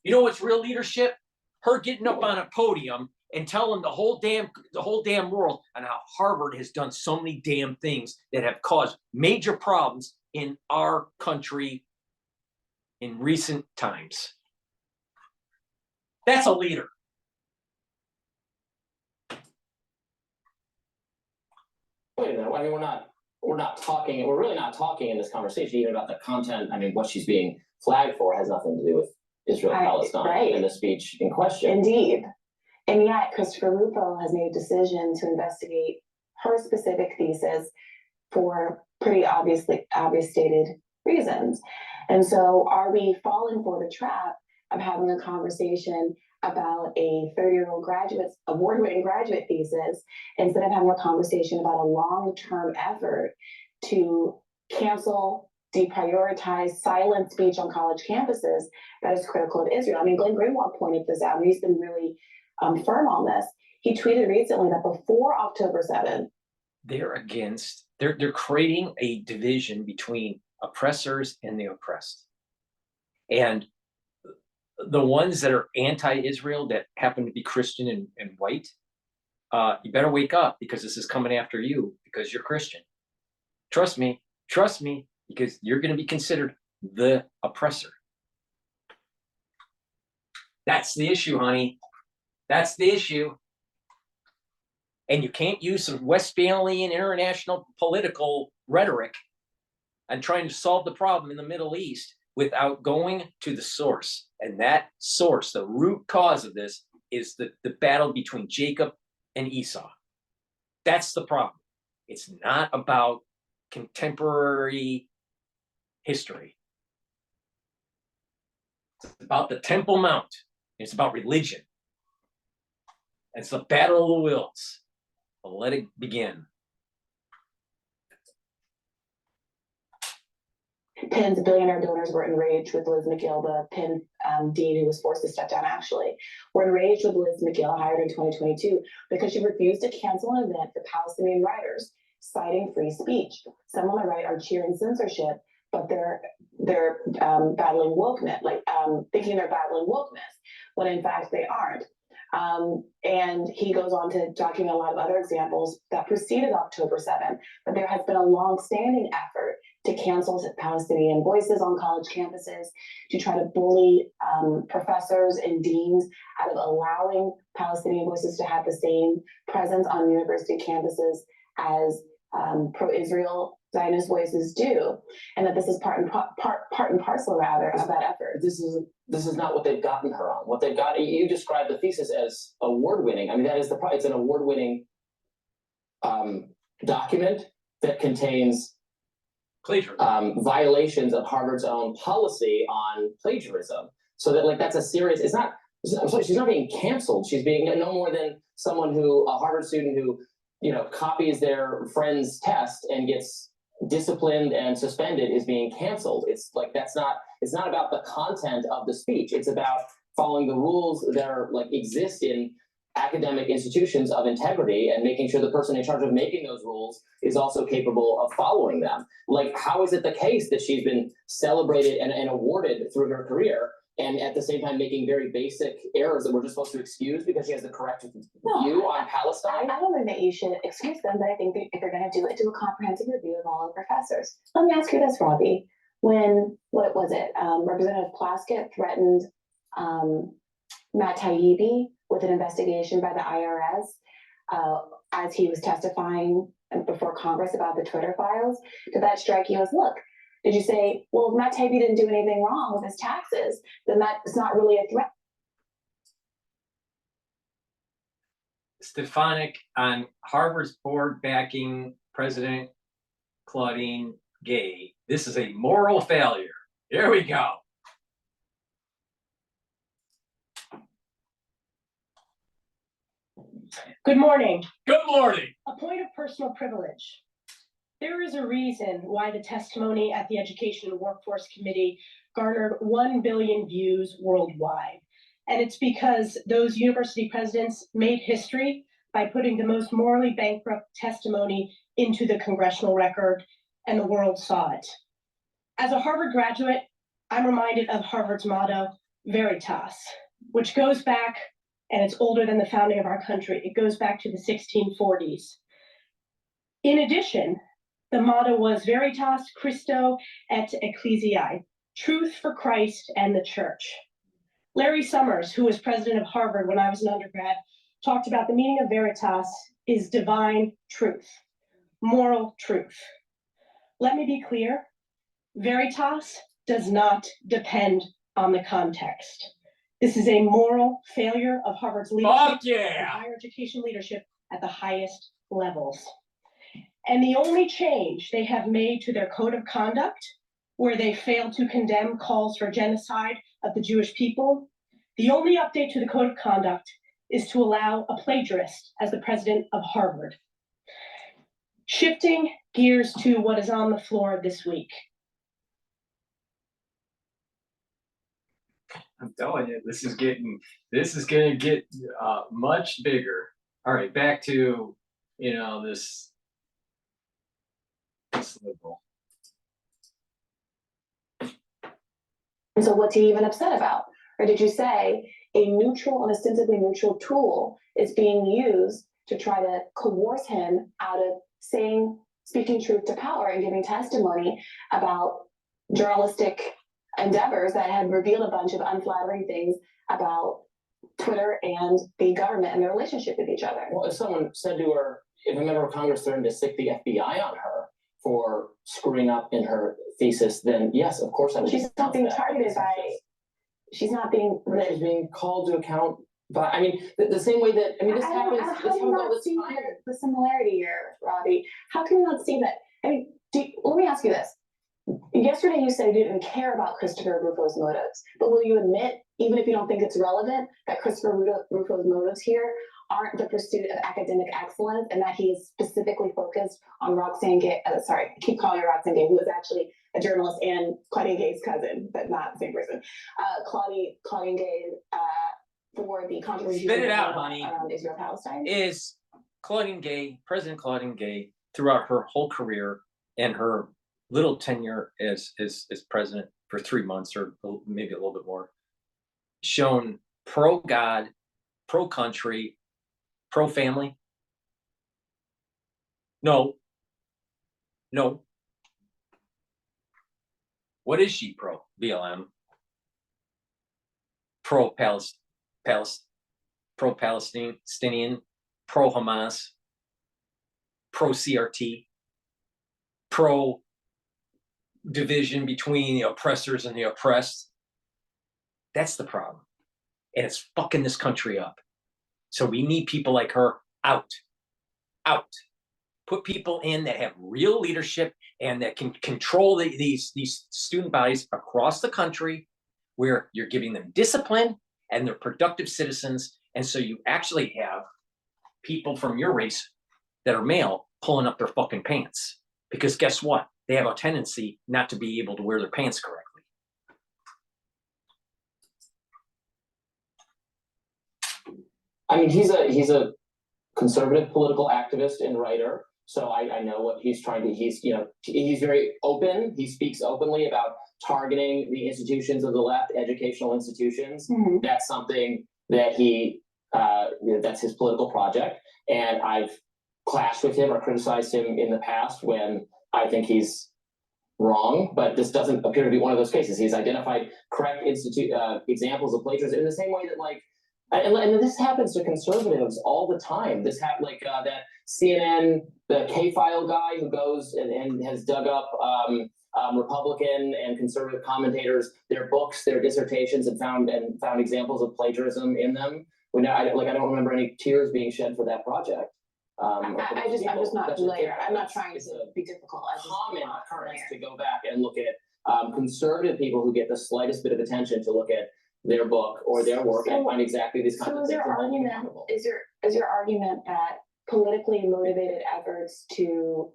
You know what's real leadership? Her getting up on a podium and telling the whole damn world on how Harvard has done so many damn things that have caused major problems in our country in recent times. That's a leader. Wait a minute. I mean, we're really not talking in this conversation even about the content. I mean, what she's being flagged for has nothing to do with Israel Palestine and the speech in question. Indeed. And yet Christopher Lupo has made a decision to investigate her specific thesis for pretty obvious stated reasons. And so are we falling for the trap of having a conversation about a 30-year-old award-winning graduate thesis instead of having a conversation about a long-term effort to cancel, deprioritize, silent speech on college campuses that is critical of Israel? I mean, Glenn Greenwald pointed this out, and he's been really firm on this. He tweeted recently that before October 7th, they're creating a division between oppressors and the oppressed. And the ones that are anti-Israel that happen to be Christian and white, you better wake up because this is coming after you because you're Christian. Trust me, because you're going to be considered the oppressor. That's the issue, honey. That's the issue. And you can't use some Westphalian international political rhetoric and trying to solve the problem in the Middle East without going to the source. And that source, the root cause of this, is the battle between Jacob and Esau. That's the problem. It's not about contemporary history. It's about the Temple Mount. It's about religion. It's the battle of the wills. Well, let it begin. Penn's billionaire donors were enraged with Liz McGill, the Penn dean who was forced to step down actually, were enraged with Liz McGill, hired in 2022, because she refused to cancel an event for Palestinian writers, citing free speech. Some on the right are cheering censorship, but they're battling wokeness, thinking they're battling wokeness, when in fact they aren't. And he goes on to document a lot of other examples that preceded October 7th, but there has been a long-standing effort to cancel Palestinian voices on college campuses, to try to bully professors and deans out of allowing Palestinian voices to have the same presence on university campuses as pro-Israel Zionist voices do, and that this is part and parcel rather of that effort. This is not what they've gotten her on. What they've got, you described the thesis as award-winning. I mean, that is it's an award-winning document that contains violations of Harvard's own policy on plagiarism. So that that's a serious. It's not. I'm sorry, she's not being canceled. She's being no more than someone a Harvard student who copies their friend's test and gets disciplined and suspended is being canceled. It's not about the content of the speech. It's about following the rules that are exist in academic institutions of integrity and making sure the person in charge of making those rules is also capable of following them. How is it the case that she's been celebrated and awarded through her career, and at the same time making very basic errors that we're just supposed to excuse because she has the correct view on Palestine? I don't think that you should excuse them, but I think that if you're going to do it, do a comprehensive review of all the professors. Let me ask you this, Robbie. When, what was it, Representative Plaskett threatened Matt Taibbi with an investigation by the IRS as he was testifying before Congress about the Twitter files, did that strike you as, look, Did you say, well, if Matt Taibbi didn't do anything wrong with his taxes, then that's not really a threat? Stefanik on Harvard's board backing President Claudine Gay. This is a moral failure. Here we go. Good morning. Good morning. A point of personal privilege. There is a reason why the testimony at the Education and Workforce Committee garnered 1 billion views worldwide. And it's because those university presidents made history by putting the most morally bankrupt testimony into the congressional record, and the world saw it. As a Harvard graduate, I'm reminded of Harvard's motto, Veritas, which goes back, and it's older than the founding of our country. It goes back to the 1640s. In addition, the motto was Veritas Christo et Ecclesiae, truth for Christ and the church. Larry Summers, who was president of Harvard when I was an undergrad, talked about the meaning of Veritas is divine truth, moral truth. Let me be clear, Veritas does not depend on the context. This is a moral failure of Harvard's leadership and higher education leadership at the highest levels. And the only change they have made to their code of conduct, where they failed to condemn calls for genocide of the Jewish people, the only update to the code of conduct is to allow a plagiarist as the president of Harvard. Shifting gears to what is on the floor this week. I'm telling you, this is gonna get much bigger. All right, back to, this liberal. So what's he even upset about? Or did you say a neutral and ostensibly neutral tool is being used to try to coerce him out of speaking truth to power and giving testimony about journalistic endeavors that have revealed a bunch of unflattering things about Twitter and the government and their relationship with each other? Well, if someone said to her, if a member of Congress threatened to stick the FBI on her for screwing up in her thesis, then yes, of course I would. She's not being targeted by. She's not being. She's being called to account. But I mean, the same way that this happens. How do you not see the similarity here, Robbie? How can you not see that? I mean, let me ask you this. Yesterday you said you didn't care about Christopher Rufo's motives, but will you admit, even if you don't think it's relevant, that Christopher Rufo's motives here aren't the pursuit of academic excellence, and that he is specifically focused on Roxane Gay? Sorry, I keep calling her Roxane Gay, who is actually a journalist and Claudine Gay's cousin, but not the same person. Claudine Gay. For the controversy Spit it out, honey. Around Israel-Palestine? Is Claudine Gay, President Claudine Gay, throughout her whole career and her little tenure as president for 3 months or maybe a little bit more, shown pro-God, pro-country, pro-family? No. What is she pro? BLM? Pro-Palestinian, pro-Hamas, pro-CRT, pro-division between the oppressors and the oppressed. That's the problem. And it's fucking this country up. So we need people like her out. Put people in that have real leadership and that can control these student bodies across the country, where you're giving them discipline and they're productive citizens. And so you actually have people from your race that are male pulling up their fucking pants. Because guess what? They have a tendency not to be able to wear their pants correctly. I mean, he's a conservative political activist and writer. So I know what he's trying to, he's very open. He speaks openly about targeting the institutions of the left, educational institutions. Mm-hmm. That's something that that's his political project. And I've clashed with him or criticized him in the past when I think he's wrong, but this doesn't appear to be one of those cases. He's identified correct examples of plagiarism in the same way that, like, And this happens to conservatives all the time. This happened like that CNN, the K-File guy who goes and has dug up Republican and conservative commentators, their books, their dissertations, and found examples of plagiarism in them. I don't remember any tears being shed for that project. I'm just not familiar. I'm not trying to be difficult. Common occurrence to go back and look at conservative people who get the slightest bit of attention to look at their book or their work and find exactly these kinds of things. Is your argument that politically motivated efforts to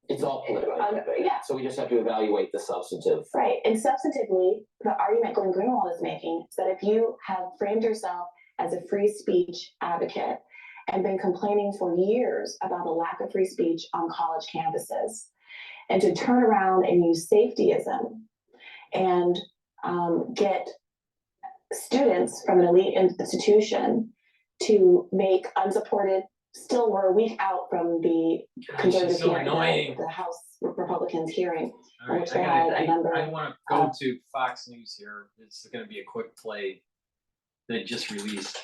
it's all political. Yeah. So we just have to evaluate the substantive. Right. And substantively, the argument Glenn Greenwald is making is that if you have framed yourself as a free speech advocate and been complaining for years about the lack of free speech on college campuses, and to turn around and use safetyism and get students from an elite institution to make unsupported, still we're a week out from the conservative hearing, the House Republicans hearing, which they had a number. I want to go to Fox News here. It's going to be a quick play they just released.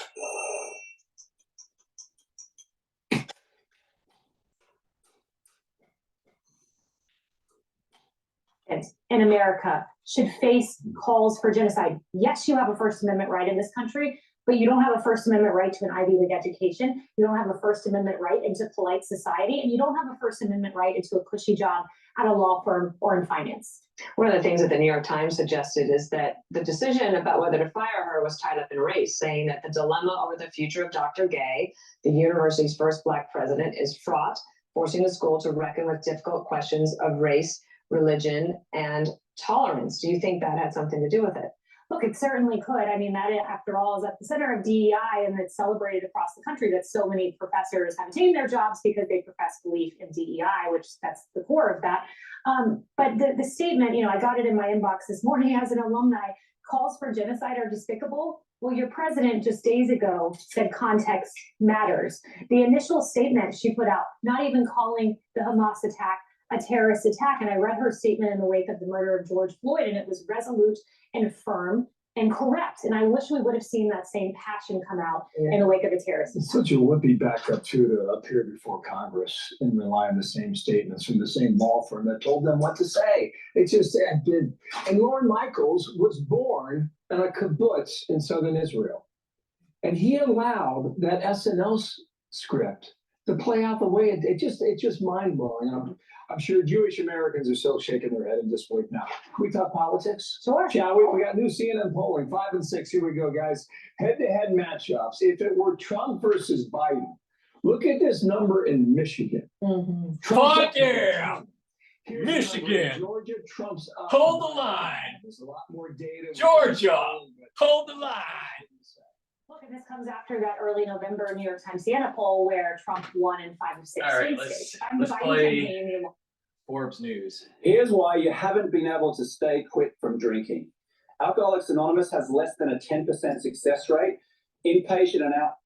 In America should face calls for genocide. Yes, you have a First Amendment right in this country, but you don't have a First Amendment right to an Ivy League education. You don't have a First Amendment right into polite society, and you don't have a First Amendment right into a cushy job at a law firm or in finance. One of the things that the New York Times suggested is that the decision about whether to fire her was tied up in race, saying that the dilemma over the future of Dr. Gay, the university's first Black president, is fraught, forcing the school to reckon with difficult questions of race, religion, and tolerance. Do you think that had something to do with it? Look, it certainly could. I mean, that, after all, is at the center of DEI, and it's celebrated across the country that so many professors have attained their jobs because they profess belief in DEI, which that's the core of that. But the statement, I got it in my inbox this morning as an alumni, calls for genocide are despicable. Well, your president just days ago said context matters. The initial statement she put out, not even calling the Hamas attack a terrorist attack. And I read her statement in the wake of the murder of George Floyd, and it was resolute and firm and correct. And I wish we would have seen that same passion come out in the wake of a terrorist attack. It's such a whippy backup too to appear before Congress and rely on the same statements from the same law firm that told them what to say. It just did. And Lorne Michaels was born in a kibbutz in southern Israel, and he allowed that SNL script to play out the way it's just mind blowing. I'm sure Jewish Americans are still shaking their head in disbelief now. Can we talk politics? Sure. Shall we? We got new CNN polling, 5 and 6. Here we go, guys. Head-to-head matchups. If it were Trump versus Biden, look at this number in Michigan. Fuck yeah! Michigan. Georgia, Trump's up. Hold the line. There's a lot more data. Georgia, hold the line. Look, and this comes after that early November New York Times Siena poll where Trump won in 5 of 6 All right, states. let's play Forbes News. Here's why you haven't been able to stay quit from drinking. Alcoholics Anonymous has less than a 10% success rate. Inpatient and out.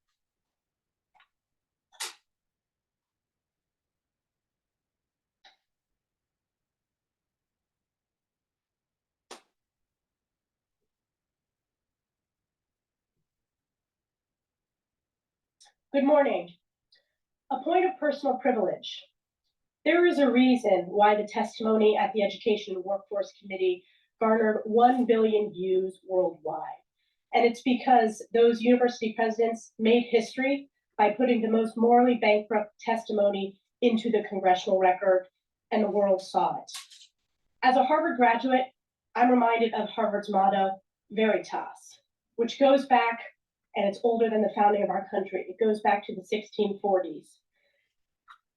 Good morning. A point of personal privilege. There is a reason why the testimony at the Education and Workforce Committee garnered 1 billion views worldwide. And it's because those university presidents made history by putting the most morally bankrupt testimony into the congressional record, and the world saw it. As a Harvard graduate, I'm reminded of Harvard's motto, Veritas, which goes back, and it's older than the founding of our country. It goes back to the 1640s.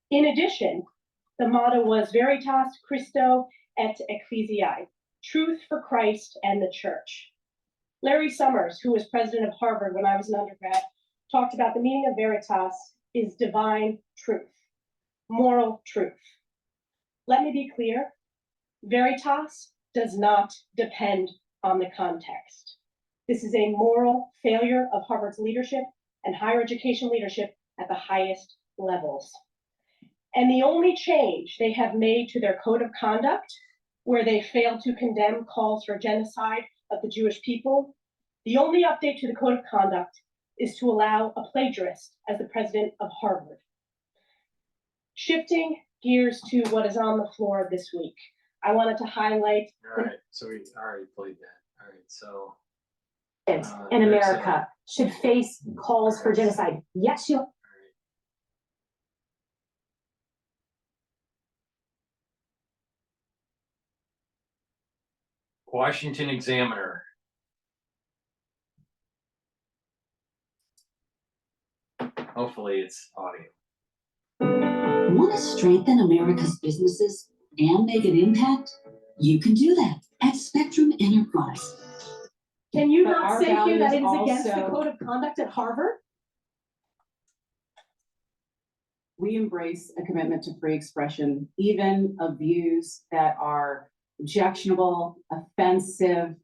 In addition, the motto was Veritas Christo et Ecclesiae, truth for Christ and the church. Larry Summers, who was president of Harvard when I was an undergrad, talked about the meaning of Veritas is divine truth, moral truth. Let me be clear, Veritas does not depend on the context. This is a moral failure of Harvard's leadership and higher education leadership at the highest levels. And the only change they have made to their code of conduct, where they failed to condemn calls for genocide of the Jewish people, The only update to the code of conduct is to allow a plagiarist as the president of Harvard. Shifting gears to what is on the floor this week, I wanted to highlight. All right, so we already played that. All right, so. In America should face calls for genocide. Yes, you. Washington Examiner. Hopefully it's audio. Want to strengthen America's businesses and make an impact? You can do that at Spectrum Enterprise. Can you But not our say here that it is values against the also- code of conduct at Harvard? We embrace a commitment to free expression, even of views that are objectionable, offensive,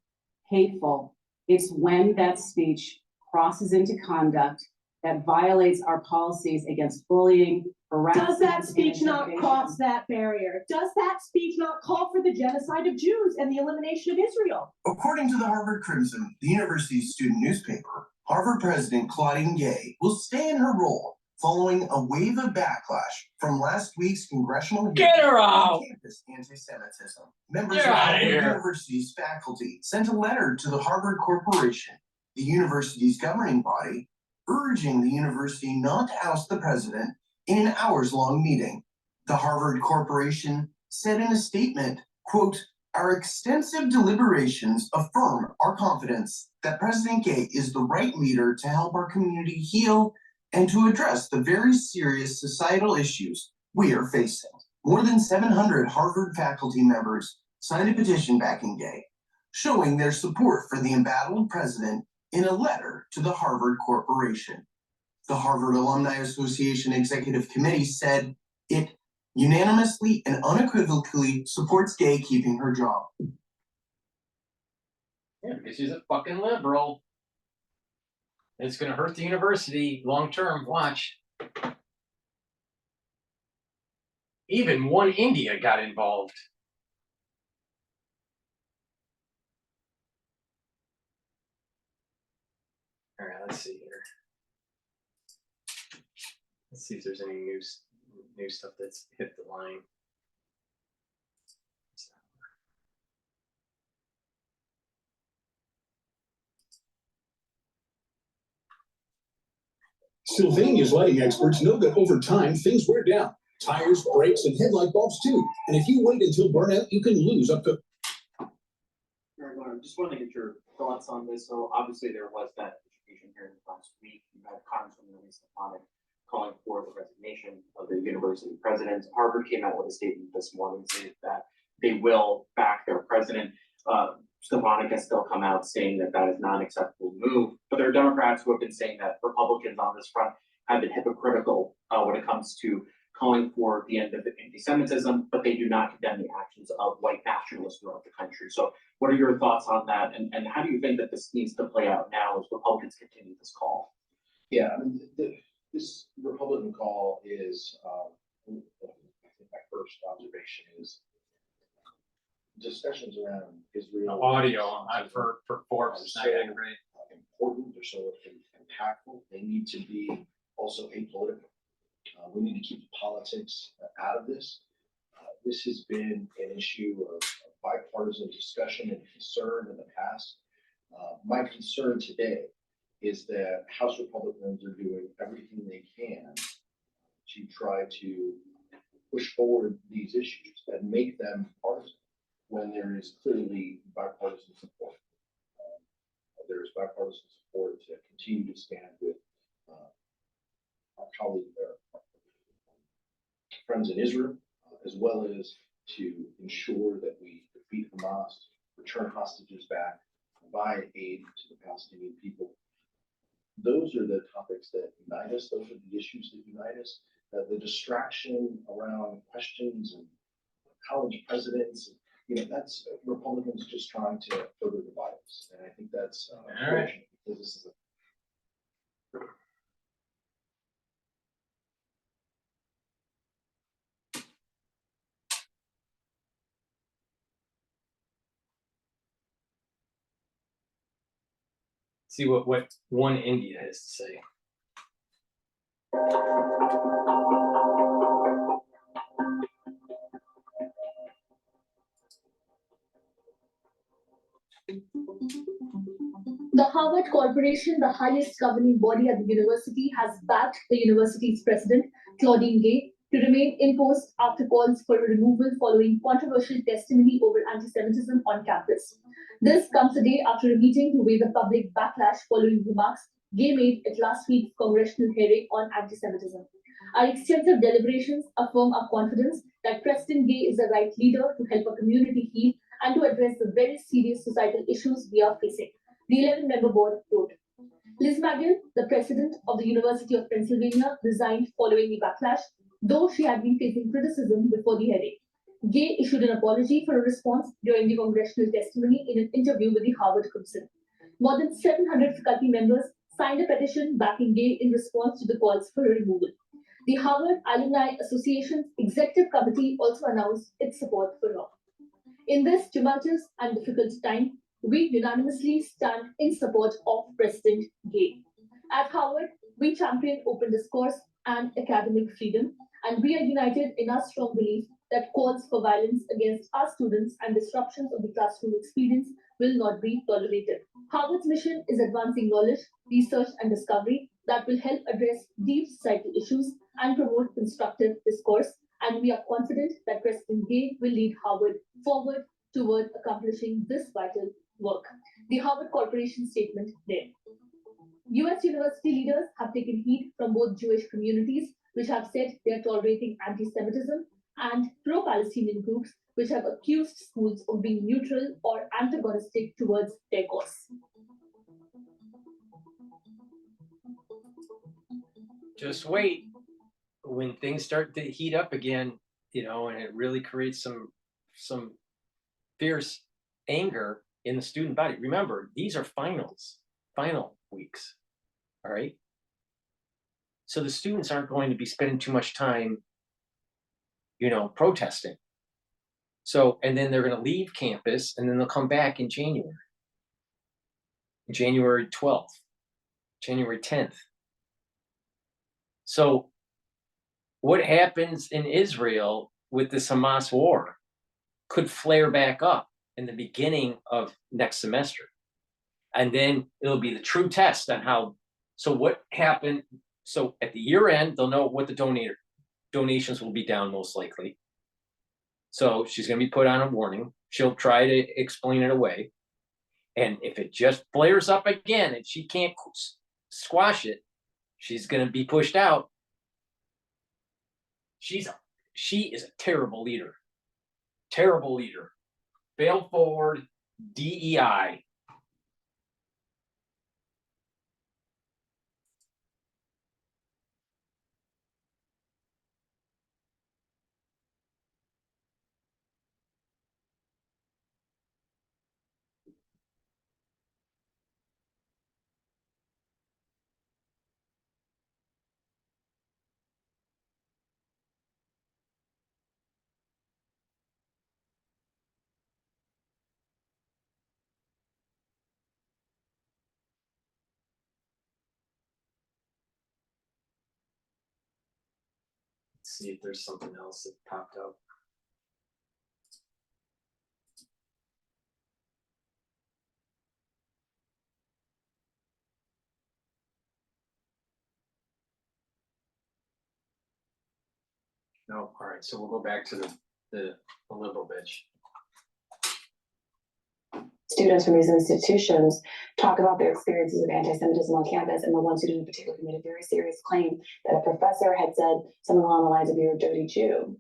hateful. It's when that speech crosses into conduct that violates our policies against bullying, harassment. Does that speech and not intimidation. cross that barrier? Does that speech not call for the genocide of Jews and the elimination of Israel? According to the Harvard Crimson, the university's student newspaper, Harvard President Claudine Gay will stay in her role following a wave of backlash from last week's congressional hearing Get her on out! campus anti-Semitism. Members Get of outta Harvard here. University's faculty sent a letter to the Harvard Corporation, the university's governing body, urging the university not to oust the president in an hours-long meeting. The Harvard Corporation said in a statement, quote, "Our extensive deliberations affirm our confidence that President Gay is the right leader to help our community heal and to address the very serious societal issues we are facing." More than 700 Harvard faculty members signed a petition backing Gay, showing their support for the embattled president in a letter to the Harvard Corporation. The Harvard Alumni Association Executive Committee said it unanimously and unequivocally supports Gay keeping her job. Yeah, because she's a fucking liberal. It's gonna hurt the university long term. Watch. Even One India got involved. All right, let's see here. Let's see if there's any new stuff that's hit the line. Sylvania's lighting experts know that over time, things wear down. Tires, brakes, and headlight bulbs too. And if you wait until burnout, you can lose up to... Just want to get your thoughts on this. So obviously there was that education hearing last week. You had Congresswoman Stefanik calling for the resignation of the university president. Harvard came out with a statement this morning saying that they will back their president. Stefanik has still come out saying that that is not an acceptable move. But there are Democrats who have been saying that Republicans on this front have been hypocritical when it comes to calling for the end of anti-Semitism, but they do not condemn the actions of white nationalists throughout the country. So what are your thoughts on that? And how do you think that this needs to play out now as Republicans continue this call? Yeah, I mean, this Republican call is, I think my first observation is discussions around Israel. Audio for Forbes is not so getting great. important, they're so impactful. They need to be also apolitical. We need to keep the politics out of this. This has been an issue of bipartisan discussion and concern in the past. My concern today is that House Republicans are doing everything they can to try to push forward these issues and make them partisan when there is clearly bipartisan support. There is bipartisan support to continue to stand with our colleagues, our friends in Israel, as well as to ensure that we defeat Hamas, return hostages back, provide aid to the Palestinian people. Those are the topics that unite us. Those are the issues that unite us. The distraction around questions and college presidents, that's Republicans just trying to further divide us. And I think that's unfortunate because this is a See what One India has to say. The Harvard Corporation, the highest governing body at the university, has backed the university's president, Claudine Gay, to remain in post after calls for her removal following controversial testimony over anti-Semitism on campus. This comes a day after a meeting to weigh the public backlash following remarks Gay made at last week's congressional hearing on anti-Semitism. Our extensive deliberations affirm our confidence that President Gay is the right leader to help our community heal and to address the very serious societal issues we are facing, the 11-member board wrote. Liz McGill, the president of the University of Pennsylvania, resigned following the backlash, though she had been facing criticism before the hearing. Gay issued an apology for a response during the congressional testimony in an interview with the Harvard Crimson. More than 700 faculty members signed a petition backing Gay in response to the calls for her removal. The Harvard Alumni Association's executive committee also announced its support for her. In this tumultuous and difficult time, we unanimously stand in support of President Gay. At Harvard, we champion open discourse and academic freedom, and we are united in our strong belief that calls for violence against our students and disruptions of the classroom experience will not be tolerated. Harvard's mission is advancing knowledge, research, and discovery that will help address deep societal issues and promote constructive discourse, and we are confident that President Gay will lead Harvard forward toward accomplishing this vital work. The Harvard Corporation statement there. US university leaders have taken heat from both Jewish communities, which have said they are tolerating anti-Semitism, and pro-Palestinian groups, which have accused schools of being neutral or antagonistic towards their cause. Just wait. When things start to heat up again, and it really creates some fierce anger in the student body. Remember, these are final weeks, all right? So the students aren't going to be spending too much time, protesting. So, and then they're going to leave campus, and then they'll come back in January 12th, January 10th. So what happens in Israel with this Hamas war could flare back up in the beginning of next semester. And then it'll be the true test on how, so what happened. So at the year end, they'll know what the donations will be down most likely. So she's going to be put on a warning. She'll try to explain it away. And if it just flares up again and she can't squash it, she's going to be pushed out. She is a terrible leader. Terrible leader. Fail forward, DEI. See if there's something else that popped up. No, all right. So we'll go back to the liberal bitch. Students from these institutions talk about their experiences of anti-Semitism on campus, and the one student in particular made a very serious claim that a professor had said something along the lines of "you're a dirty Jew,"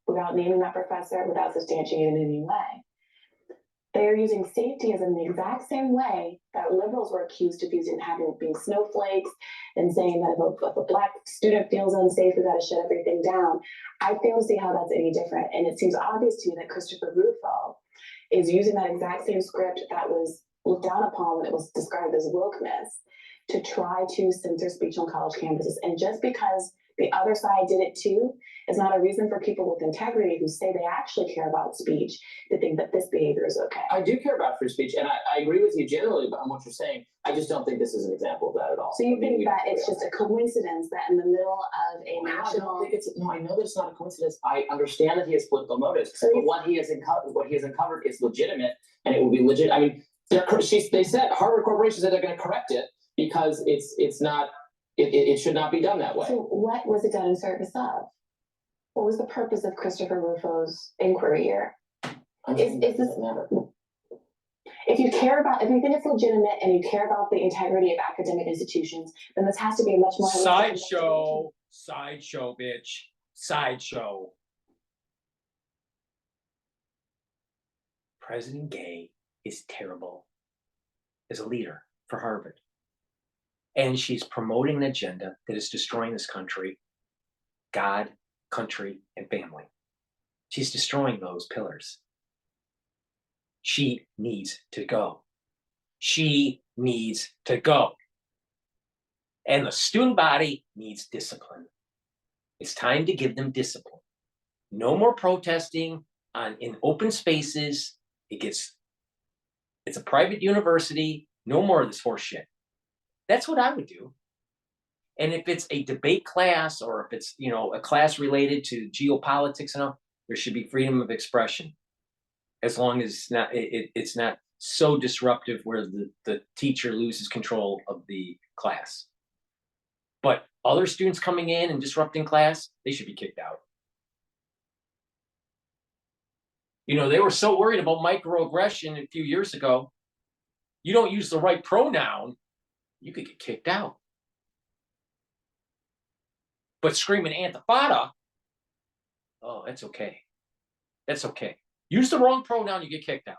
without naming that professor, without substantiating it in any way. They are using safetyism the exact same way that liberals were accused of using, being snowflakes, and saying that if a Black student feels unsafe, we got to shut everything down. I fail to see how that's any different, and it seems obvious to me that Christopher Rufo is using that exact same script that was looked down upon when it was described as wokeness to try to censor speech on college campuses. And just because the other side did it too, is not a reason for people with integrity who say they actually care about speech to think that this behavior is okay. I do care about free speech, and I agree with you generally on what you're saying. I just don't think this is an example of that at all. So you think that it's just a coincidence that in the middle of a No, I national... don't think it's, no, I know that it's not a coincidence. I understand that he has political motives, but what he has uncovered is legitimate, and it will be legit. I mean, they said, Harvard Corporation said they're going to correct it because it's not, it should not be done that way. So what was it done in service of? What was the purpose of Christopher Rufo's inquiry here? Is this matter? If you care about, if you think it's legitimate and you care about the integrity of academic institutions, then this has to be a much more sideshow, bitch, sideshow. President Gay is terrible as a leader for Harvard. And she's promoting an agenda that is destroying this country, God, country, and family. She's destroying those pillars. She needs to go. She needs to go. And the student body needs discipline. It's time to give them discipline. No more protesting in open spaces. It's a private university. No more of this horse shit. That's what I would do. And if it's a debate class or if it's, a class related to geopolitics and all, there should be freedom of expression. As long as it's not so disruptive where the teacher loses control of the class. But other students coming in and disrupting class, they should be kicked out. They were so worried about microaggression a few years ago. You don't use the right pronoun, you could get kicked out. But screaming Antifada, oh, that's okay. That's okay. Use the wrong pronoun, you get kicked out.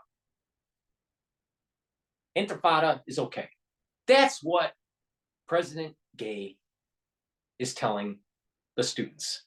Intifada is okay. That's what President Gay is telling the students.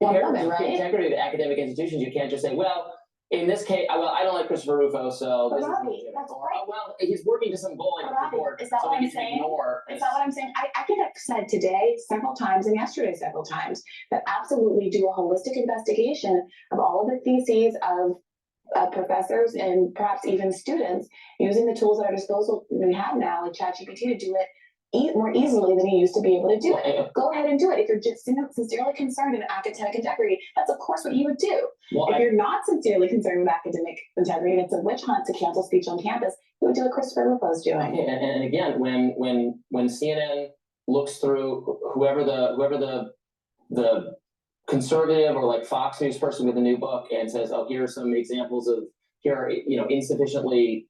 Integrity of the academic institutions, you can't just say, well, in this case, I don't like Christopher Rufo, so this is legitimate. Or, well, he's working to some goal I can support, is that so what we I'm can saying? ignore. Is that what I'm saying? I think I've said today several times and yesterday several times that absolutely do a holistic investigation of all of the theses of professors and perhaps even students using the tools at our disposal we have now, like ChatGPT, to do it more easily than he used to be able to do it. Go ahead and do it. If you're just sincerely concerned in academic integrity, that's of course what you would do. Well, if you're not sincerely concerned with academic integrity and it's a witch hunt to cancel speech on campus, you would do what Christopher Rufo's doing. And again, when CNN looks through whoever the conservative or like Fox News person with a new book and says, oh, here are some examples of insufficiently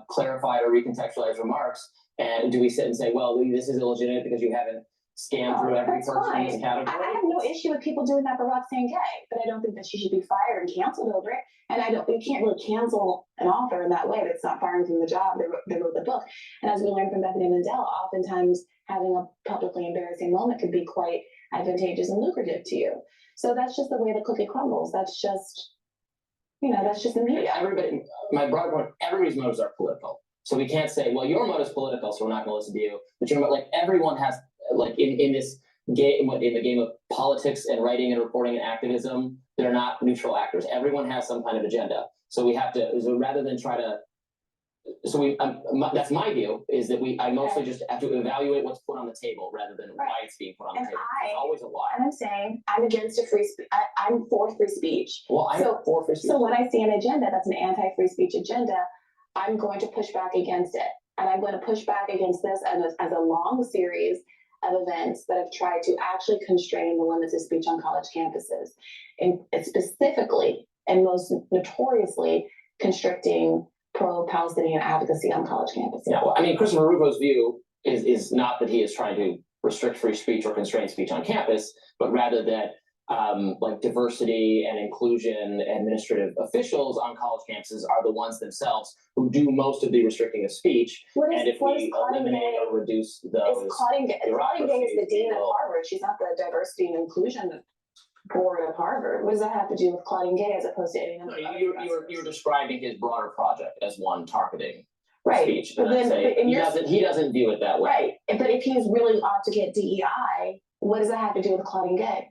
clarified or recontextualized remarks. And do we sit and say, well, this is illegitimate because you haven't scanned through every person in this category? I have no issue with people doing that for Roxane Gay, but I don't think that she should be fired and canceled over it. And you can't really cancel an author in that way. That's not firing from the job. They wrote the book. And as we learned from Bethany Mandel, oftentimes having a publicly embarrassing moment could be quite advantageous and lucrative to you. So that's just the way the cookie crumbles. That's just, that's just the media. My broader point, everybody's motives are political. So we can't say, well, your motive is political, so we're not going to listen to you. But everyone has, in this game, in the game of politics and writing and reporting and activism, they're not neutral actors. Everyone has some kind of agenda. So we have to, rather than try to, that's my view, is that I mostly just have to evaluate what's put on the table rather than why it's being put on the table. There's always a why. And I'm saying I'm against free speech. I'm for free speach. Well, I'm for free speech. So when I see an agenda that's an anti-free speech agenda, I'm going to push back against it. And I'm going to push back against this as a long series of events that have tried to actually constrain the limits of speech on college campuses, and specifically and most notoriously constricting pro-Palestinian advocacy on college campuses. Yeah, well, Christopher Rufo's view is not that he is trying to restrict free speech or constrain speech on campus, but rather that diversity and inclusion administrative officials on college campuses are the ones themselves who do most of the restricting of speech. And if we eliminate or reduce those, Claudine Gay is the dean of Harvard. She's not the diversity and inclusion board of Harvard. What does that have to do with Claudine Gay as opposed to any other? You're describing his broader project as one targeting Right. speech. But And I'd then- say but in your- he doesn't view it that way. Right. But if he's really out to get DEI, what does that have to do with Claudine Gay?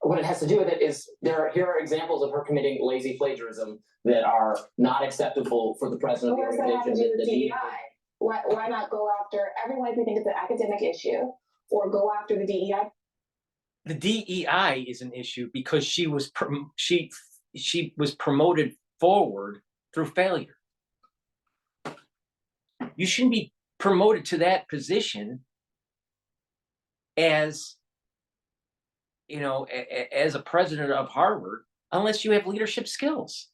What it has to do with it is here are examples of her committing lazy plagiarism that are not acceptable for the president of What the does that have to organization. do with DEI? Why not go after everyone if we think it's an academic issue, or go after the DEI? The DEI is an issue because she was promoted forward through failure. You shouldn't be promoted to that position as, you know, as a president of Harvard unless you have leadership skills.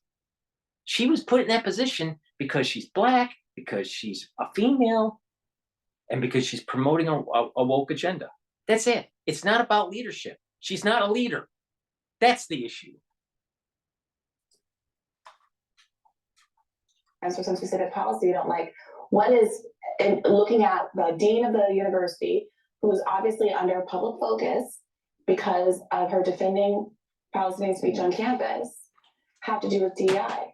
She was put in that position because she's Black, because she's a female, and because she's promoting a woke agenda. That's it. It's not about leadership. She's not a leader. That's the issue. As for some specific policy you don't like, what is, in looking at the dean of the university, who is obviously under public focus because of her defending Palestinian speech on campus, have to do with DEI?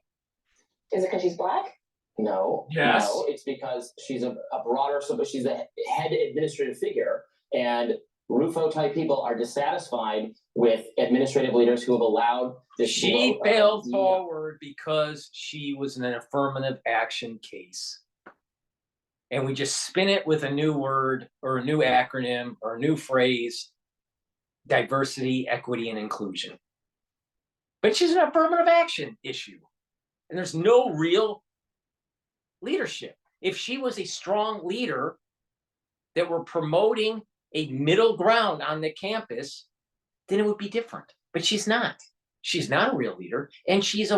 Is it because she's Black? No, Yes. no, it's because she's a broader, so she's a head administrative figure, and Rufo type people are dissatisfied with administrative leaders who have allowed this. She blow failed of forward because she was in an affirmative action case. And we just spin it with a new word or a new acronym or a new phrase: diversity, equity, and inclusion. But she's an affirmative action issue. And there's no real leadership. If she was a strong leader that were promoting a middle ground on the campus, then it would be different. But she's not. She's not a real leader, and she's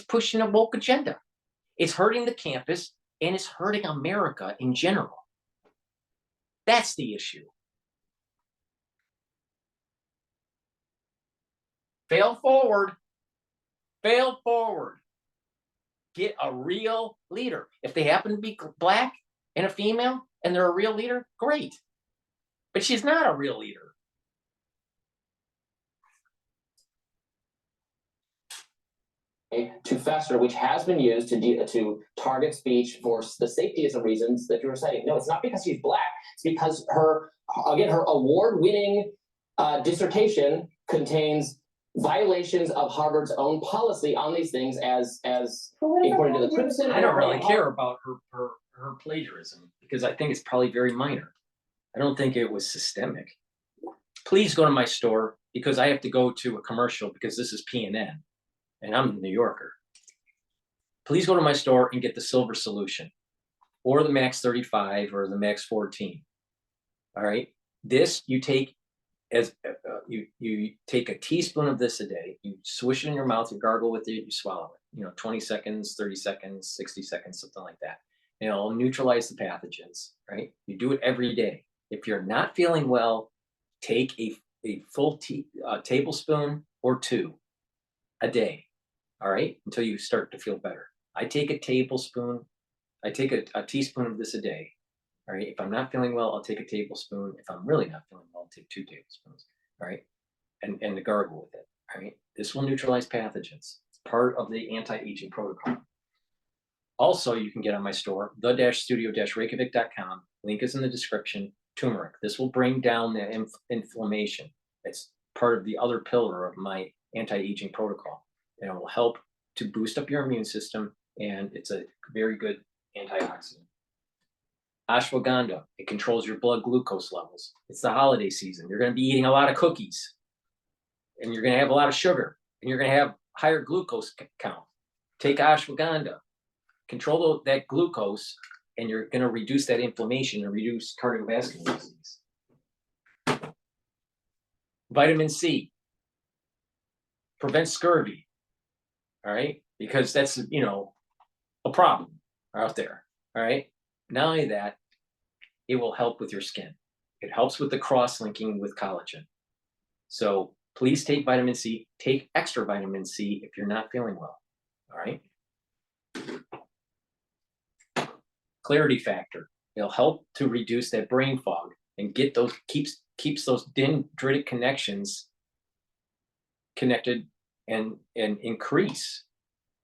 pushing a woke agenda. It's hurting the campus, and it's hurting America in general. That's the issue. Fail forward. Fail forward. Get a real leader. If they happen to be Black and a female and they're a real leader, great. But she's not a real leader. To fester, which has been used to target speech for the safetyism reasons that you were citing. No, it's not because she's Black. It's because her award-winning dissertation contains violations of Harvard's own policy on these things, as according to the Crimson. I don't really care about her plagiarism because I think it's probably very minor. I don't think it was systemic. Please go to my store because I have to go to a commercial because this is PNN and I'm the New Yorker. Please go to my store and get the silver solution or the Max 35 or the Max 14. All right. This you take as you take a teaspoon of this a day, you swish it in your mouth, you gargle with it, you swallow it, 20 seconds, 30 seconds, 60 seconds, something like that. And it'll neutralize the pathogens, right? You do it every day. If you're not feeling well, take a full tablespoon or 2 a day, all right? Until you start to feel better. I take a tablespoon, I take a teaspoon of this a day. All right, if I'm not feeling well, I'll take a tablespoon. If I'm really not feeling well, I'll take 2 tablespoons, all right? And to gargle with it, all right? This will neutralize pathogens. It's part of the anti-aging protocol. Also, you can get on my store, the-studio-reykjavik.com. Link is in the description. Turmeric. This will bring down the inflammation. It's part of the other pillar of my anti-aging protocol. And it will help to boost up your immune system, and it's a very good antioxidant. Ashwagandha, it controls your blood glucose levels. It's the holiday season. You're going to be eating a lot of cookies, and you're going to have a lot of sugar, and you're going to have higher glucose count. Take ashwagandha, control that glucose, and you're going to reduce that inflammation and reduce cardiovascular disease. Vitamin C prevents scurvy, all right? Because that's, a problem out there, all right? Not only that, it will help with your skin. It helps with the cross-linking with collagen. So please take vitamin C. Take extra vitamin C if you're not feeling well, all right? Clarity factor. It'll help to reduce that brain fog and get those, keeps those dendritic connections connected and increase,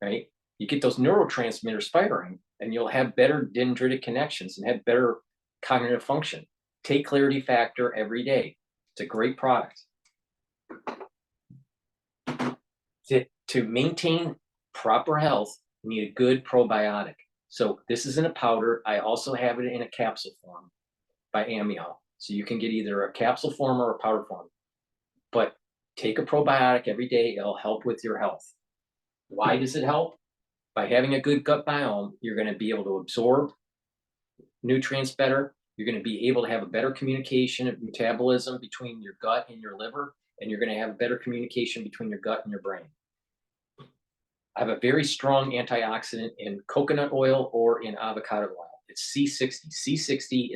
right? You get those neurotransmitters firing, and you'll have better dendritic connections and have better cognitive function. Take Clarity Factor every day. It's a great product. To maintain proper health, you need a good probiotic. So this is in a powder. I also have it in a capsule form by Amio. So you can get either a capsule form or a powder form. But take a probiotic every day. It'll help with your health. Why does it help? By having a good gut biome, you're going to be able to absorb nutrients better. You're going to be able to have a better communication of metabolism between your gut and your liver, and you're going to have a better communication between your gut and your brain. I have a very strong antioxidant in coconut oil or in avocado oil. It's C60. C60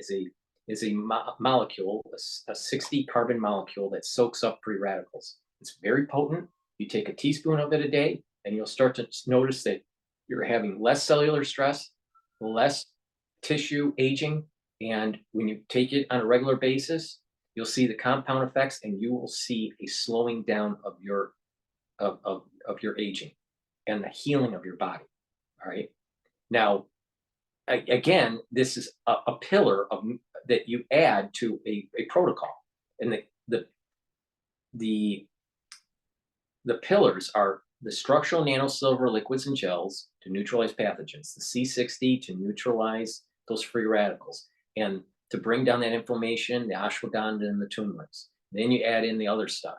is a molecule, a 60 carbon molecule that soaks up free radicals. It's very potent. You take a teaspoon of it a day, and you'll start to notice that you're having less cellular stress, less tissue aging, and when you take it on a regular basis, you'll see the compound effects, and you will see a slowing down of your aging and the healing of your body. All right. Now, again, this is a pillar of that you add to a protocol, and the pillars are the structural nanosilver liquids and gels to neutralize pathogens, the C60 to neutralize those free radicals, and to bring down that inflammation, the ashwagandha and the turmerics. Then you add in the other stuff,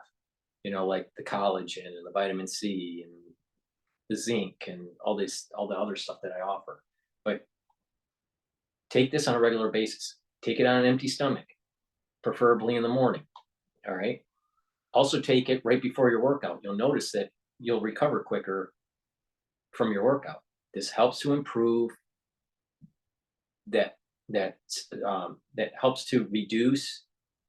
like the collagen and the vitamin C and the zinc and all the other stuff that I offer. But take this on a regular basis. Take it on an empty stomach, preferably in the morning. All right. Also take it right before your workout. You'll notice that you'll recover quicker from your workout. This helps to improve that helps to reduce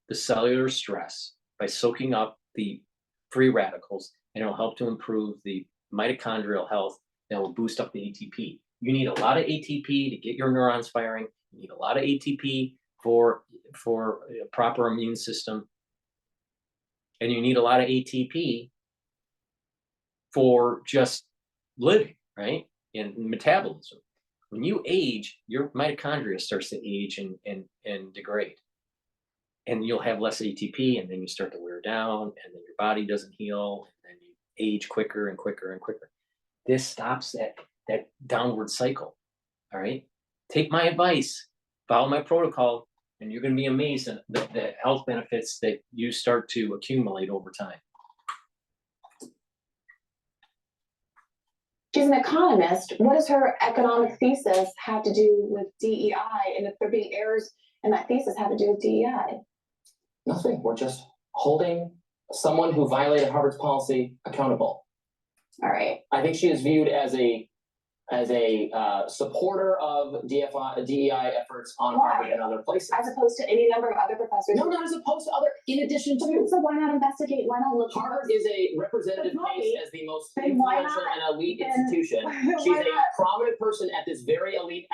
the cellular stress by soaking up the free radicals, and it'll help to improve the mitochondrial health that will boost up the ATP. You need a lot of ATP to get your neurons firing. You need a lot of ATP for a proper immune system. And you need a lot of ATP for just living, right? And metabolism. When you age, your mitochondria starts to age and degrade. And you'll have less ATP, and then you start to wear down, and then your body doesn't heal, and then you age quicker and quicker and quicker. This stops that downward cycle. All right. Take my advice, follow my protocol, and you're going to be amazed at the health benefits that you start to accumulate over time. She's an economist. What does her economic thesis have to do with DEI? And if there being errors in that thesis, have to do with DEI? Nothing. We're just holding someone who violated Harvard's policy accountable. All right. I think she is viewed as a supporter of DEI efforts on Harvard and other places. As opposed to any number of other professors. No, not as opposed to other, in addition to. So why not investigate? Why not look? Harvard is a representative case as the most influential and elite institution. She's a prominent person at this very elite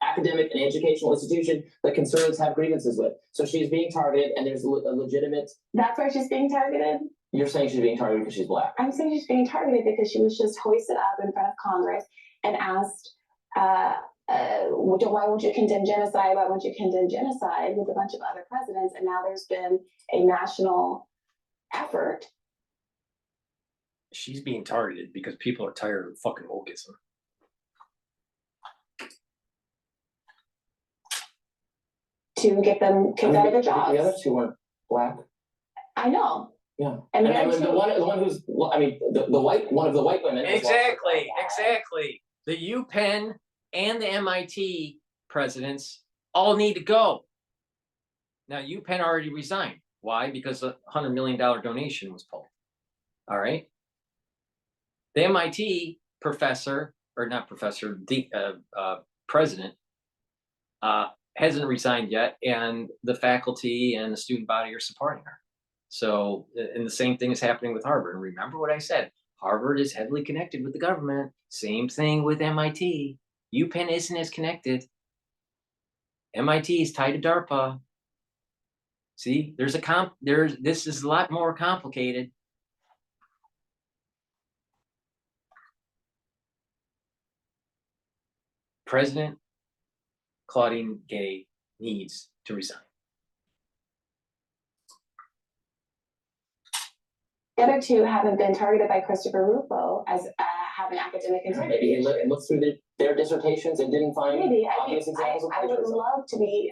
academic and educational institution that conservatives have grievances with. So she's being targeted, and there's a legitimate. That's why she's being targeted? You're saying she's being targeted because she's Black. I'm saying she's being targeted because she was just hoisted up in front of Congress and asked, why won't you condemn genocide? Why won't you condemn genocide with a bunch of other presidents? And now there's been a national effort. She's being targeted because people are tired of fucking wokeism. To get them kicked out of their jobs. The other two weren't Black. I know. Yeah. And the one who's, I mean, the white, one of the white women. Exactly. The UPenn and the MIT presidents all need to go. Now, UPenn already resigned. Why? Because a $100 million donation was pulled. All right. The MIT professor, or not professor, the president, hasn't resigned yet, and the faculty and the student body are supporting her. So, and the same thing is happening with Harvard. And remember what I said, Harvard is heavily connected with the government. Same thing with MIT. UPenn isn't as connected. MIT is tied to DARPA. See, this is a lot more complicated. President Claudine Gay needs to resign. The other two haven't been targeted by Christopher Rufo as having academic integrity. Maybe he looked through their dissertations and didn't find obvious examples of I would plagiarism.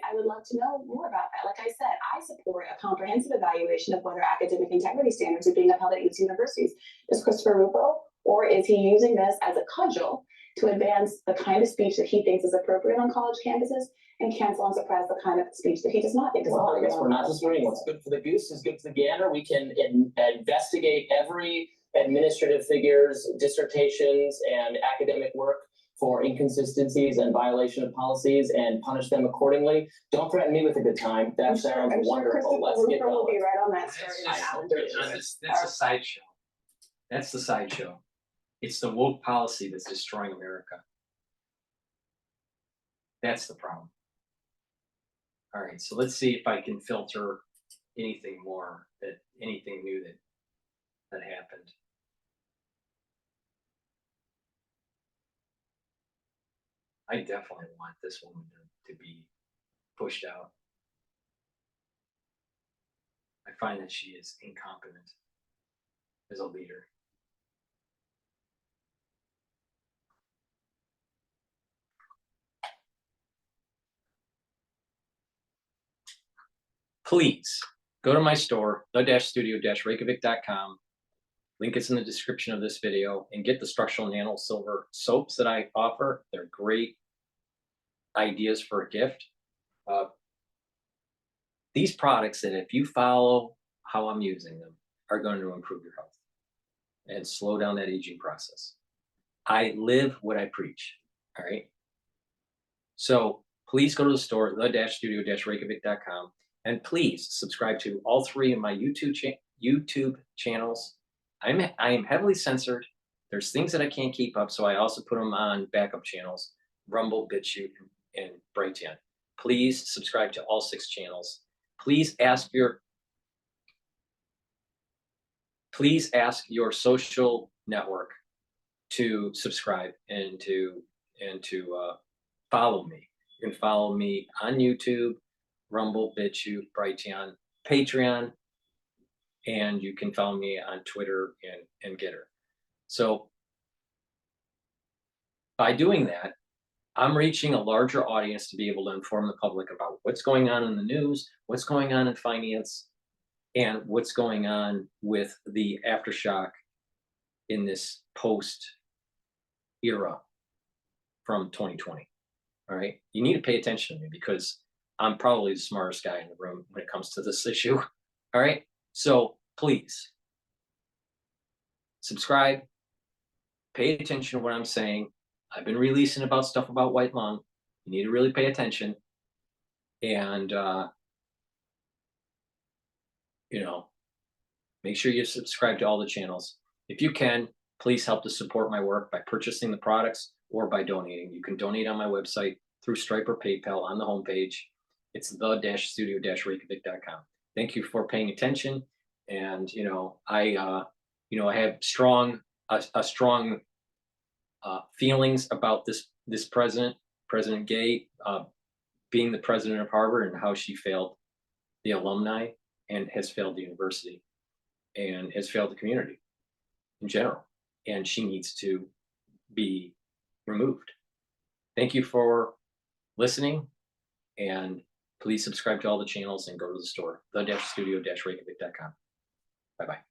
I would love to know more about that. Like I said, I support a comprehensive evaluation of whether academic integrity standards are being upheld at youth universities. Is Christopher Rufo, or is he using this as a cudgel to advance the kind of speech that he thinks is appropriate on college campuses and cancel and suppress the kind of speech that he does not think is Well, I appropriate? guess we're not disagreeing. What's good for the goose is good for the gander. We can investigate every administrative figures, dissertations, and academic work for inconsistencies and violation of policies and punish them accordingly. Don't threaten me with a good time. That sounds wonderful. Let's get Will be going. right on that starting That's a sideshow. That's the sideshow. It's the woke policy that's destroying America. That's the problem. All right, so let's see if I can filter anything more, anything new that happened. I definitely want this woman to be pushed out. I find that she is incompetent as a leader. Please go to my store, the-studio-reykjavik.com. Link is in the description of this video, and get the structural nano silver soaps that I offer. They're great ideas for a gift. These products that, if you follow how I'm using them, are going to improve your health and slow down that aging process. I live what I preach. All right. So please go to the store, the-studio-reykjavik.com, and please subscribe to all three of my YouTube channels. I am heavily censored. There's things that I can't keep up, so I also put them on backup channels: Rumble, Bitchute, and Brighteon. Please subscribe to all 6 channels. Please ask your social network to subscribe and to follow me. You can follow me on YouTube, Rumble, Bitchute, Brighteon, Patreon, and you can follow me on Twitter and GETTR. So by doing that, I'm reaching a larger audience to be able to inform the public about what's going on in the news, what's going on in finance, and what's going on with the aftershock in this post era from 2020. All right. You need to pay attention to me because I'm probably the smartest guy in the room when it comes to this issue. All right. So please subscribe, pay attention to what I'm saying. I've been releasing about stuff about white lung. You need to really pay attention. And, make sure you subscribe to all the channels. If you can, please help to support my work by purchasing the products or by donating. You can donate on my website through Stripe or PayPal on the homepage. It's the-studio-reykjavik.com. Thank you for paying attention. And, I have strong feelings about this President Gay, being the president of Harvard, and how she failed the alumni and has failed the university and has failed the community in general. And she needs to be removed. Thank you for listening, and please subscribe to all the channels and go to the store, the-studio-reykjavik.com. Bye-bye.